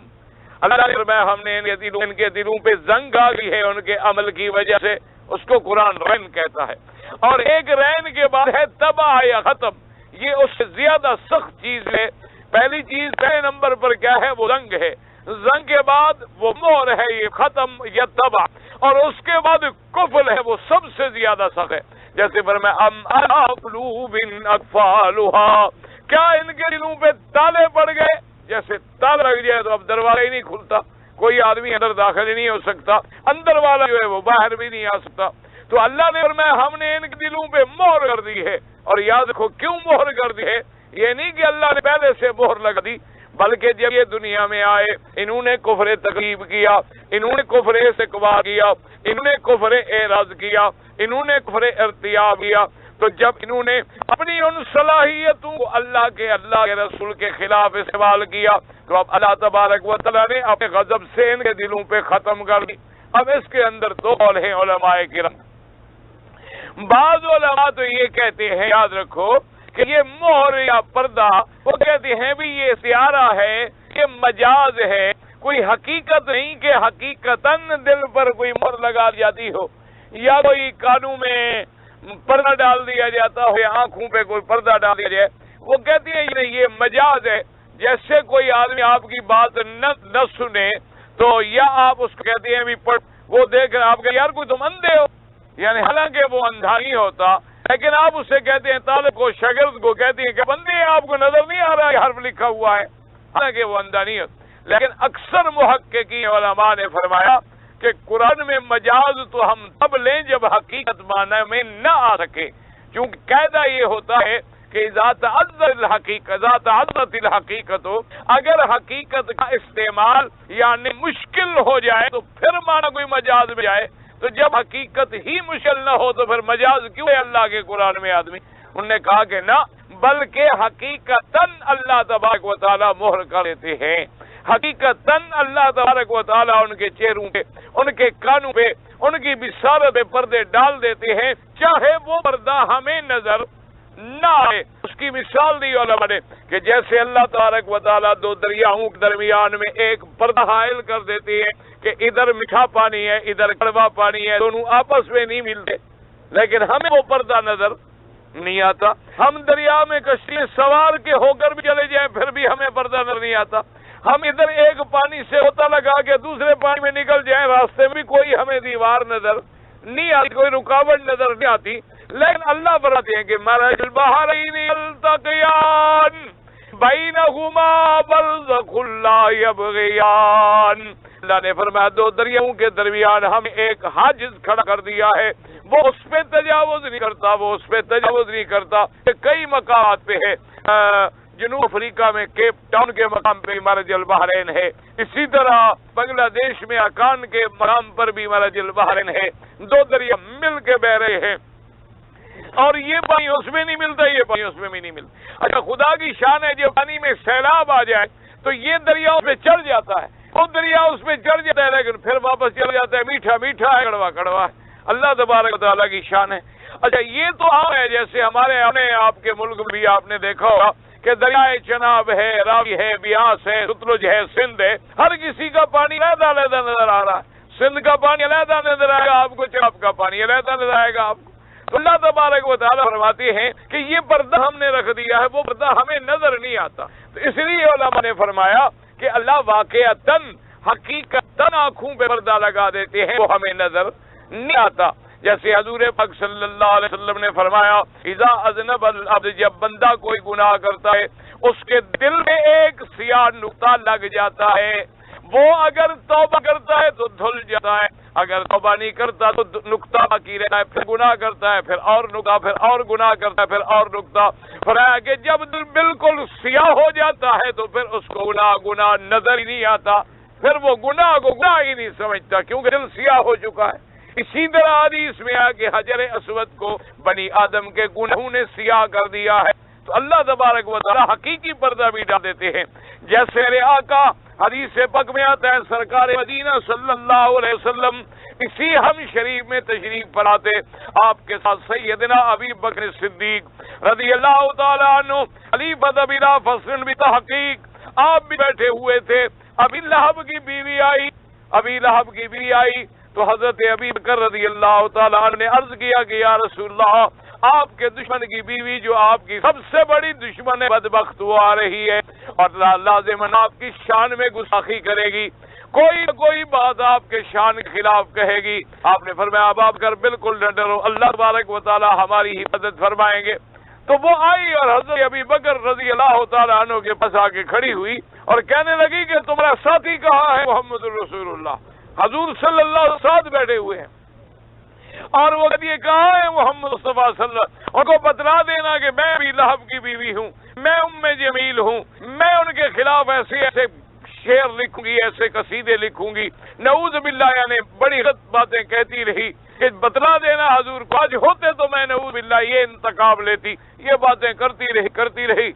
اللہ نے فرمایا ہم نے ان کے دلوں پہ زنگ آ گئی ہے ان کے عمل کی وجہ سے، اس کو قرآن رین کہتا ہے۔ اور ایک رین کے بعد ہے تباہ یا ختم، یہ اس سے زیادہ سخت چیز ہے۔ پہلی چیز پہلے نمبر پر کیا ہے؟ وہ زنگ ہے، زنگ کے بعد وہ مہر ہے، یہ ختم یا تباہ، اور اس کے بعد کفل ہے، وہ سب سے زیادہ سخت ہے۔ جیسے فرمایا ام علی قلوب اقفالھا، کیا ان کے دلوں پہ تالے پڑ گئے؟ جیسے تالا لگ جائے تو اب دروازہ ہی نہیں کھلتا، کوئی آدمی اندر داخل ہی نہیں ہو سکتا، اندر والا جو ہے وہ باہر بھی نہیں آ سکتا۔ تو اللہ نے فرمایا ہم نے ان کے دلوں پہ مہر کر دی ہے۔ اور یاد رکھو کیوں مہر کر دی ہے؟ یہ نہیں کہ اللہ نے پہلے سے مہر لگا دی، بلکہ جب یہ دنیا میں آئے انہوں نے کفر تکذیب کیا، انہوں نے کفر استکبار کیا، انہوں نے کفر اعراض کیا، انہوں نے کفر ارتیاب کیا، تو جب انہوں نے اپنی ان صلاحیتوں کو اللہ کے رسول کے خلاف استعمال کیا تو اب اللہ تبارک و تعالیٰ نے اپنے غضب سے ان کے دلوں پہ ختم کر دی۔ اب اس کے اندر دو قول ہیں علماء کرام۔ بعض علماء تو یہ کہتے ہیں، یاد رکھو کہ یہ مہر یا پردہ، وہ کہتے ہیں بھی یہ استعارہ ہے، یہ مجاز ہے، کوئی حقیقت نہیں کہ حقیقتاً دل پر کوئی مہر لگا جاتی ہو، یا کوئی کانوں میں پردہ ڈال دیا جاتا ہو یا آنکھوں پہ کوئی پردہ ڈال دیا جائے، وہ کہتی ہیں نہیں یہ مجاز ہے. جیسے کوئی آدمی آپ کی بات نہ سنے تو یا آپ اس کو کہتے ہیں بھی وہ دیکھ رہے آپ کہ یار کوئی تم اندھے ہو، یعنی حالانکہ وہ اندھا نہیں ہوتا، لیکن آپ اسے کہتے ہیں طالب کو شاگرد کو کہتے ہیں کہ بندے آپ کو نظر نہیں آ رہا ہے حرف لکھا ہوا ہے، حالانکہ وہ اندھا نہیں ہوتا. لیکن اکثر محققین علماء نے فرمایا کہ قرآن میں مجاز تو ہم تب لیں جب حقیقت معنی میں نہ آ سکے، کیونکہ قاعدہ یہ ہوتا ہے کہ اذا تعذرت الحقیقت ہو، اگر حقیقت کا استعمال یعنی مشکل ہو جائے تو پھر معنی کوئی مجاز میں جائے، تو جب حقیقت ہی مشکل نہ ہو تو پھر مجاز کیوں ہے اللہ کے قرآن میں آدمی؟ انہوں نے کہا کہ نہ، بلکہ حقیقتاً اللہ تبارک و تعالیٰ مہر کر دیتے ہیں، حقیقتاً اللہ تبارک و تعالیٰ ان کے چہروں پہ، ان کے کانوں پہ، ان کی بصارت پہ پردے ڈال دیتے ہیں، چاہے وہ پردہ ہمیں نظر نہ آئے. اس کی مثال دی علماء نے کہ جیسے اللہ تبارک و تعالیٰ دو دریاؤں کے درمیان میں ایک پردہ حائل کر دیتی ہے کہ ادھر میٹھا پانی ہے ادھر کڑوا پانی ہے، دونوں آپس میں نہیں ملتے، لیکن ہمیں وہ پردہ نظر نہیں آتا. ہم دریا میں کشتی میں سوار کے ہو کر بھی چلے جائیں پھر بھی ہمیں پردہ نظر نہیں آتا. ہم ادھر ایک پانی سے ہوتا لگا کے دوسرے پانی میں نکل جائیں، راستے میں کوئی ہمیں دیوار نظر نہیں آتی، کوئی رکاوٹ نظر نہیں آتی. لیکن اللہ فرماتے ہیں کہ مرج البحرین یلتقیان بینہما برزخ لا یبغیان. اللہ نے فرمایا دو دریاؤں کے درمیان ہم ایک حاجز کھڑا کر دیا ہے، وہ اس پہ تجاوز نہیں کرتا، وہ اس پہ تجاوز نہیں کرتا. کئی مقامات پہ ہے، جنوب افریقہ میں کیپ ٹاؤن کے مقام پہ مرج البحرین ہے، اسی طرح بنگلہ دیش میں اکان کے مقام پر بھی مرج البحرین ہے. دو دریا مل کے بہ رہے ہیں اور یہ پانی اس میں نہیں ملتا، یہ پانی اس میں بھی نہیں ملتا. اچھا خدا کی شان ہے جب پانی میں سیلاب آ جائے تو یہ دریا اس پہ چڑھ جاتا ہے، وہ دریا اس پہ چڑھ جاتا ہے لیکن پھر واپس چل جاتا ہے، میٹھا میٹھا ہے کڑوا کڑوا ہے. اللہ تبارک و تعالیٰ کی شان ہے. اچھا یہ تو عام ہے، جیسے ہمارے اپنے آپ کے ملک میں بھی آپ نے دیکھا ہوگا کہ دریائے چناب ہے، راوی ہے، بیاس ہے، ستلج ہے، سندھ ہے، ہر کسی کا پانی علیحدہ علیحدہ نظر آ رہا ہے. سندھ کا پانی علیحدہ نظر آئے گا آپ کو، چناب کا پانی علیحدہ نظر آئے گا آپ کو. تو اللہ تبارک و تعالیٰ فرماتے ہیں کہ یہ پردہ ہم نے رکھ دیا ہے، وہ پردہ ہمیں نظر نہیں آتا. تو اس لیے علماء نے فرمایا کہ اللہ واقعتاً حقیقتاً آنکھوں پہ پردہ لگا دیتے ہیں، وہ ہمیں نظر نہیں آتا. جیسے حضور پاک صلی اللہ علیہ وسلم نے فرمایا اذا اذنب العبد، جب بندہ کوئی گناہ کرتا ہے اس کے دل میں ایک سیاہ نقطہ لگ جاتا ہے، وہ اگر توبہ کرتا ہے تو دھل جاتا ہے، اگر توبہ نہیں کرتا تو نقطہ باقی رہتا ہے، پھر گناہ کرتا ہے، پھر اور نقطہ، پھر اور گناہ کرتا ہے، پھر اور نقطہ. فرمایا کہ جب دل بالکل سیاہ ہو جاتا ہے تو پھر اس کو گناہ نظر ہی نہیں آتا، پھر وہ گناہ کو گناہ ہی نہیں سمجھتا کیونکہ دل سیاہ ہو چکا ہے. اسی طرح حدیث میں آ کہ حجر اسود کو بنی آدم کے گناہوں نے سیاہ کر دیا ہے. تو اللہ تبارک و تعالیٰ حقیقی پردہ بھی ڈال دیتے ہیں. جیسے میرے آقا حدیث پاک میں آتا ہے سرکار مدینہ صلی اللہ علیہ وسلم اسی ہم شریف میں تشریف پلاتے، آپ کے ساتھ سیدنا ابی بکر صدیق رضی اللہ تعالیٰ عنہ خلیفۃ بلا فصل بتحقیق آپ بھی بیٹھے ہوئے تھے. ابی لہب کی بیوی آئی تو حضرت ابی بکر رضی اللہ تعالیٰ عنہ نے عرض کیا کہ یا رسول اللہ، آپ کے دشمن کی بیوی جو آپ کی سب سے بڑی دشمن بدبخت وہ آ رہی ہے اور لازماً آپ کی شان میں گستاخی کرے گی، کوئی نہ کوئی بات آپ کے شان کے خلاف کہے گی. آپ نے فرمایا اب آپ کر بالکل نہ ڈرو، اللہ تبارک و تعالیٰ ہماری حفاظت فرمائیں گے. تو وہ آئی اور حضرت ابی بکر رضی اللہ تعالیٰ عنہ کے پاس آ کے کھڑی ہوئی اور کہنے لگی کہ تمہارا ساتھی کہاں ہے؟ محمد رسول اللہ، حضور صلی اللہ علیہ وسلم ساتھ بیٹھے ہوئے ہیں. اور وہ کہتی ہے کہاں ہے محمد مصطفیٰ صلی اللہ علیہ وسلم؟ ان کو بتلا دینا کہ میں ابی لہب کی بیوی ہوں، میں ام جمیل ہوں، میں ان کے خلاف ایسے ایسے شعر لکھوں گی، ایسے قصیدے لکھوں گی، نعوذ باللہ، یعنی بڑی غلط باتیں کہتی رہی کہ بتلا دینا حضور کو، آج ہوتے تو میں نعوذ باللہ یہ انتقام لیتی. یہ باتیں کرتی رہی.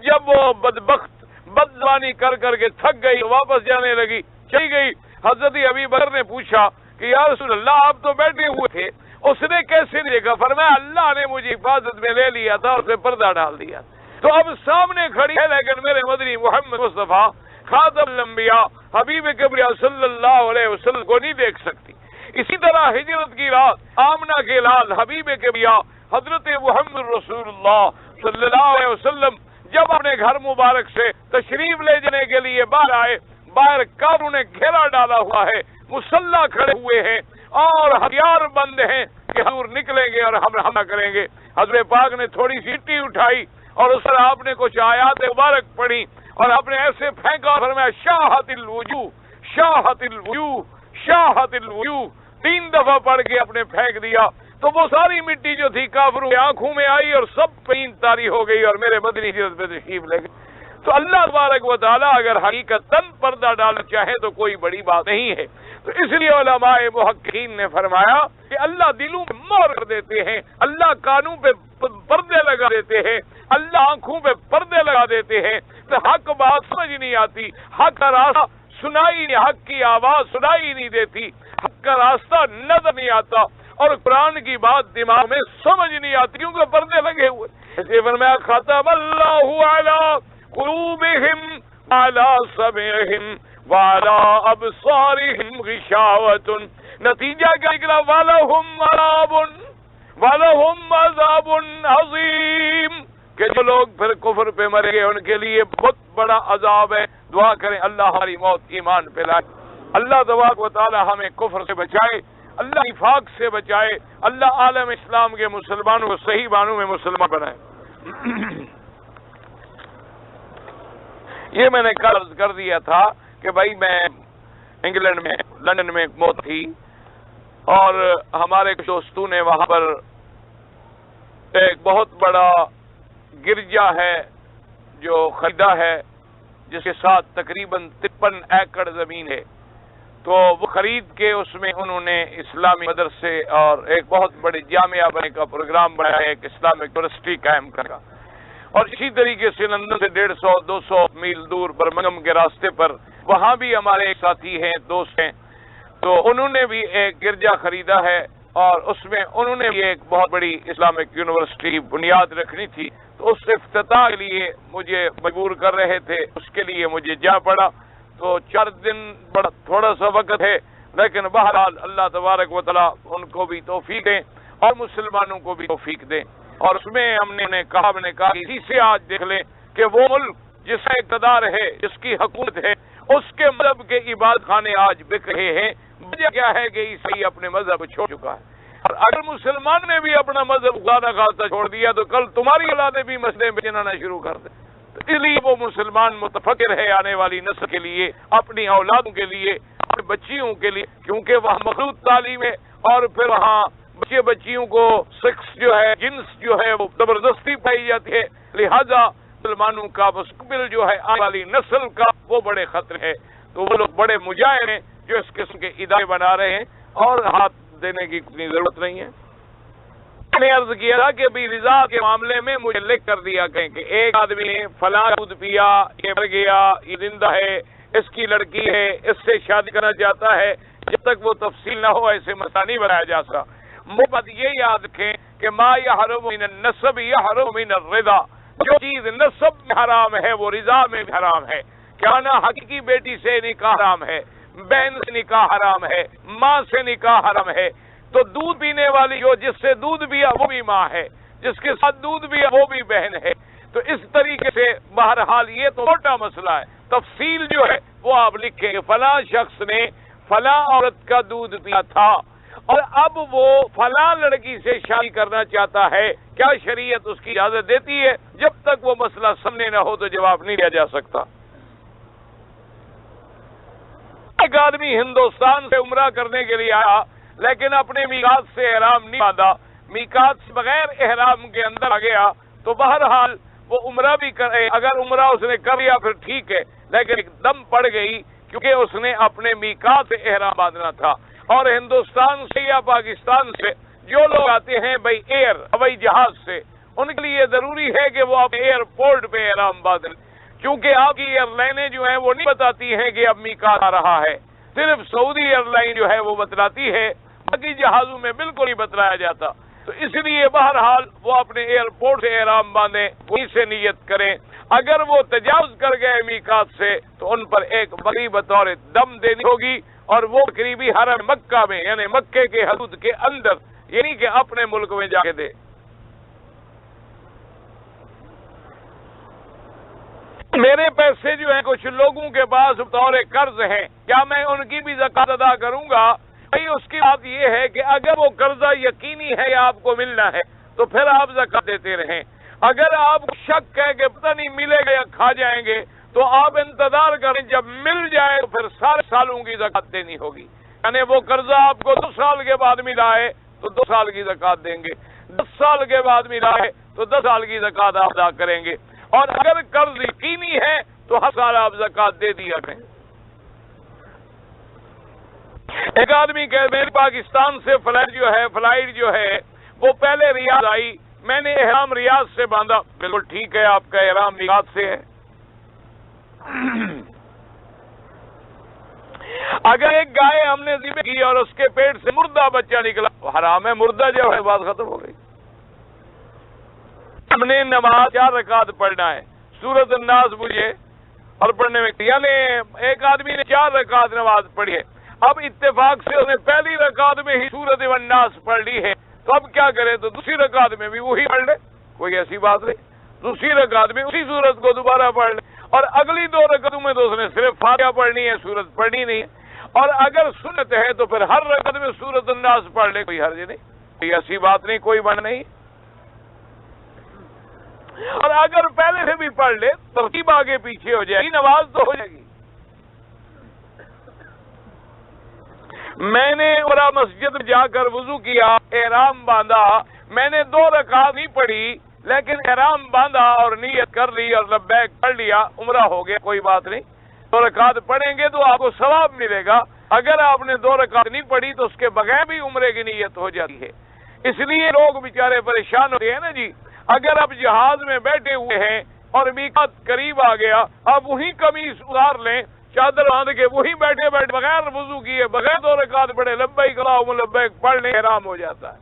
جب وہ بدبخت بدزبانی کر کے تھک گئی، واپس جانے لگی، چلی گئی. حضرت ابی بکر نے پوچھا کہ یا رسول اللہ آپ تو بیٹھے ہوئے تھے، اس نے کیسے دیکھا؟ فرمایا اللہ نے مجھے حفاظت میں لے لیا تھا، اس نے پردہ ڈال دیا. تو اب سامنے کھڑی ہے لیکن میرے مدنی محمد مصطفیٰ خاتم الانبیاء حبیب کبریٰ صلی اللہ علیہ وسلم کو نہیں دیکھ سکتی. اسی طرح ہجرت کی رات آمنہ کے لال حبیب کبریا حضرت محمد رسول اللہ صلی اللہ علیہ وسلم جب اپنے گھر مبارک سے تشریف لے جانے کے لیے باہر آئے، باہر کافروں نے گھیرا ڈالا ہوا ہے، مسلح کھڑے ہوئے ہیں اور ہتھیار بند ہیں کہ حضور نکلیں گے اور ہم حملہ کریں گے۔ حضرت پاک نے تھوڑی سی مٹی اٹھائی اور اس پر آپ نے کچھ آیات مبارک پڑھی اور آپ نے ایسے پھینکا، فرمایا شاہت الوجوہ شاہت الوجوہ شاہت الوجوہ، 3 دفعہ پڑھ کے اپنے پھینک دیا تو وہ ساری مٹی جو تھی کافروں کی آنکھوں میں آئی اور سب پین تاری ہو گئی اور میرے مدنی ہجرت پہ تشریف لے گئے۔ تو اللہ تبارک و تعالیٰ اگر حقیقتاً پردہ ڈالنا چاہے تو کوئی بڑی بات نہیں ہے۔ تو اس لیے علماء محققین نے فرمایا کہ اللہ دلوں پہ مہر کر دیتے ہیں، اللہ کانوں پہ پردے لگا دیتے ہیں، اللہ آنکھوں پہ پردے لگا دیتے ہیں، تو حق بات سمجھ نہیں آتی، حق کا راستہ سنائی نہیں، حق کی آواز سنائی نہیں دیتی، حق کا راستہ نظر نہیں آتا اور قرآن کی بات دماغ میں سمجھ نہیں آتی کیونکہ پردے لگے ہوئے۔ اسے فرمایا ختم اللہ علی قلوبہم وعلی سمعہم وعلی ابصارہم غشاوۃ، نتیجہ کیا نکلا؟ وَلَهُمْ عَذَابٌ عَظِيمٌ، کہ جو لوگ پھر کفر پہ مرے گے ان کے لیے بہت بڑا عذاب ہے۔ دعا کریں اللہ ہماری موت ایمان پہ لائے، اللہ تبارک و تعالی ہمیں کفر سے بچائے، اللہ نفاق سے بچائے، اللہ عالم اسلام کے مسلمانوں کو صحیح معنوں میں مسلمان بنائے۔ یہ میں نے کل عرض کر دیا تھا کہ بھائی میں انگلینڈ میں لندن میں موت تھی اور ہمارے دوستوں نے وہاں پر ایک بہت بڑا گرجا ہے جو خریدا ہے جس کے ساتھ تقریباً 53 ایکڑ زمین ہے، تو وہ خرید کے اس میں انہوں نے اسلامی مدرسے اور ایک بہت بڑے جامعہ بنانے کا پروگرام بنایا ہے، ایک اسلامک یونیورسٹی قائم کرنے کا۔ اور اسی طریقے سے لندن سے 150-200 میل دور برمنگھم کے راستے پر وہاں بھی ہمارے ایک ساتھی ہیں، دوست ہیں، تو انہوں نے بھی ایک گرجا خریدا ہے اور اس میں انہوں نے بھی ایک بہت بڑی اسلامک یونیورسٹی بنیاد رکھنی تھی، تو اس افتتاح کے لیے مجھے مجبور کر رہے تھے، اس کے لیے مجھے جا پڑا۔ تو 4 دن بڑا تھوڑا سا وقت ہے، لیکن بہرحال اللہ تبارک و تعالیٰ ان کو بھی توفیق دیں اور مسلمانوں کو بھی توفیق دیں۔ اور اس میں ہم نے کہا اسی سے آج دیکھ لیں کہ وہ ملک جس کا اقتدار ہے، جس کی حکومت ہے، اس کے مذہب کے عبادت خانے آج بک رہے ہیں۔ وجہ کیا ہے کہ عیسائی اپنے مذہب چھوڑ چکا ہے، اور اگر مسلمان نے بھی اپنا مذہب خدا نخواستہ چھوڑ دیا تو کل تمہاری اولادیں بھی مسجدیں میں جانا شروع کر دیں۔ تو اس لیے وہ مسلمان متفکر ہے آنے والی نسل کے لیے، اپنی اولادوں کے لیے، اپنے بچیوں کے لیے، کیونکہ وہاں مخلوط تعلیم ہے اور پھر وہاں بچیوں کو سیکس جو ہے، جنس جو ہے وہ زبردستی پائی جاتی ہے، لہذا مسلمانوں کا مستقبل جو ہے آنے والی نسل کا وہ بڑے خطرے ہے۔ تو وہ لوگ بڑے مجاہد ہیں جو اس قسم کے ادارے بنا رہے ہیں اور ہاتھ دینے کی کوئی ضرورت نہیں ہے۔ میں نے عرض کیا تھا کہ بھی رضا کے معاملے میں مجھے لکھ کر دیا کہیں کہ ایک آدمی نے فلاں دودھ پیا، یہ مر گیا، یہ زندہ ہے، اس کی لڑکی ہے، اس سے شادی کرنا چاہتا ہے، جب تک وہ تفصیل نہ ہو ایسے مسئلہ نہیں بنایا جا سکتا۔ بات یہ یاد رکھیں کہ ما یحرم من النسب یحرم من الرضا، جو چیز نسب میں حرام ہے وہ رضا میں بھی حرام ہے۔ کیا نا حقیقی بیٹی سے نکاح حرام ہے، بہن سے نکاح حرام ہے، ماں سے نکاح حرام ہے، تو دودھ پینے والی جو جس سے دودھ پیا وہ بھی ماں ہے، جس کے ساتھ دودھ پیا وہ بھی بہن ہے۔ تو اس طریقے سے بہرحال یہ تو چھوٹا مسئلہ ہے، تفصیل جو ہے وہ آپ لکھیں کہ فلاں شخص نے فلاں عورت کا دودھ پیا تھا اور اب وہ فلاں لڑکی سے شادی کرنا چاہتا ہے، کیا شریعت اس کی اجازت دیتی ہے؟ جب تک وہ مسئلہ سامنے نہ ہو تو جواب نہیں دیا جا سکتا۔ ایک آدمی ہندوستان سے عمرہ کرنے کے لیے آیا لیکن اپنے میقات سے احرام نہیں باندھا، میقات سے بغیر احرام کے اندر آ گیا، تو بہرحال وہ عمرہ بھی کرے، اگر عمرہ اس نے کر لیا پھر ٹھیک ہے، لیکن ایک دم پڑ گئی کیونکہ اس نے اپنے میقات سے احرام باندھنا تھا۔ اور ہندوستان سے یا پاکستان سے جو لوگ آتے ہیں بھائی ایئر ہوائی جہاز سے، ان کے لیے ضروری ہے کہ وہ اپنے ایئرپورٹ پہ احرام باندھیں، کیونکہ آپ کی ایئر لائنیں جو ہیں وہ نہیں بتاتی ہیں کہ اب میقات آ رہا ہے، صرف سعودی ایئر لائن جو ہے وہ بتلاتی ہے، باقی جہازوں میں بالکل نہیں بتلایا جاتا۔ تو اس لیے بہرحال وہ اپنے ایئرپورٹ سے احرام باندھیں، وہیں سے نیت کریں۔ اگر وہ تجاوز کر گئے میقات سے تو ان پر ایک بکری بطور دم دینی ہوگی اور وہ قریبی حرم مکہ میں یعنی مکے کے حدود کے اندر یعنی کہ اپنے ملک میں جا کے دے۔ میرے پیسے جو ہیں کچھ لوگوں کے پاس بطور قرض ہیں، کیا میں ان کی بھی زکات ادا کروں گا؟ بھائی اس کی بات یہ ہے کہ اگر وہ قرضہ یقینی ہے یا آپ کو ملنا ہے تو پھر آپ زکات دیتے رہیں۔ اگر آپ کو شک ہے کہ پتہ نہیں ملے گا یا کھا جائیں گے تو آپ انتظار کریں، جب مل جائے تو پھر سارے سالوں کی زکات دینی ہوگی۔ یعنی وہ قرضہ آپ کو 2 سال کے بعد ملا ہے تو 2 سال کی زکات دیں گے، 10 سال کے بعد ملا ہے تو 10 سال کی زکات ادا کریں گے، اور اگر قرض یقینی ہے تو ہر سال آپ زکات دے دیا کریں۔ ایک آدمی کہ میری پاکستان سے فلائٹ جو ہے وہ پہلے ریاض آئی، میں نے احرام ریاض سے باندھا۔ بالکل ٹھیک ہے، آپ کا احرام ریاض سے ہے۔ اگر ایک گائے ہم نے ذبح کی اور اس کے پیٹ سے مردہ بچہ نکلا، حرام ہے، مردہ جو ہے بات ختم ہو گئی۔ ہم نے نماز 4 رکعت پڑھنا ہے، سورۃ الناس مجھے اور پڑھنے میں، یعنی ایک آدمی نے 4 رکعت نماز پڑھی ہے، اب اتفاق سے اس نے پہلی رکعت میں ہی سورۃ الناس پڑھ لی ہے، تو اب کیا کرے؟ تو دوسری رکعت میں بھی وہی پڑھ لے، کوئی ایسی بات نہیں، دوسری رکعت میں اسی سورت کو دوبارہ پڑھ لے، اور اگلی 2 رکعتوں میں تو اس نے صرف فاتحہ پڑھنی ہے، سورت پڑھنی نہیں ہے، اور اگر سنت ہے تو پھر ہر رکعت میں سورۃ الناس پڑھ لے، کوئی حرج نہیں، کوئی ایسی بات نہیں، کوئی بن نہیں۔ اور اگر پہلے سے بھی پڑھ لے ترتیب آگے پیچھے ہو جائے گی، نماز تو ہو جائے گی۔ میں نے عمرہ مسجد میں جا کر وضو کیا، احرام باندھا، میں نے 2 رکعت نہیں پڑھی لیکن احرام باندھا اور نیت کر لی اور لبیک پڑھ لیا، عمرہ ہو گیا، کوئی بات نہیں۔ 2 رکعت پڑھیں گے تو آپ کو ثواب ملے گا، اگر آپ نے 2 رکعت نہیں پڑھی تو اس کے بغیر بھی عمرے کی نیت ہو جاتی ہے۔ اس لیے لوگ بیچارے پریشان ہوتے ہیں نا جی، اگر آپ جہاز میں بیٹھے ہوئے ہیں اور میقات قریب آ گیا، آپ وہی قمیص اتار لیں، چادر باندھ کے وہی بیٹھے بغیر وضو کیے، بغیر 2 رکعت پڑھے، لبیک اللہم لبیک پڑھ لیں، احرام ہو جاتا ہے۔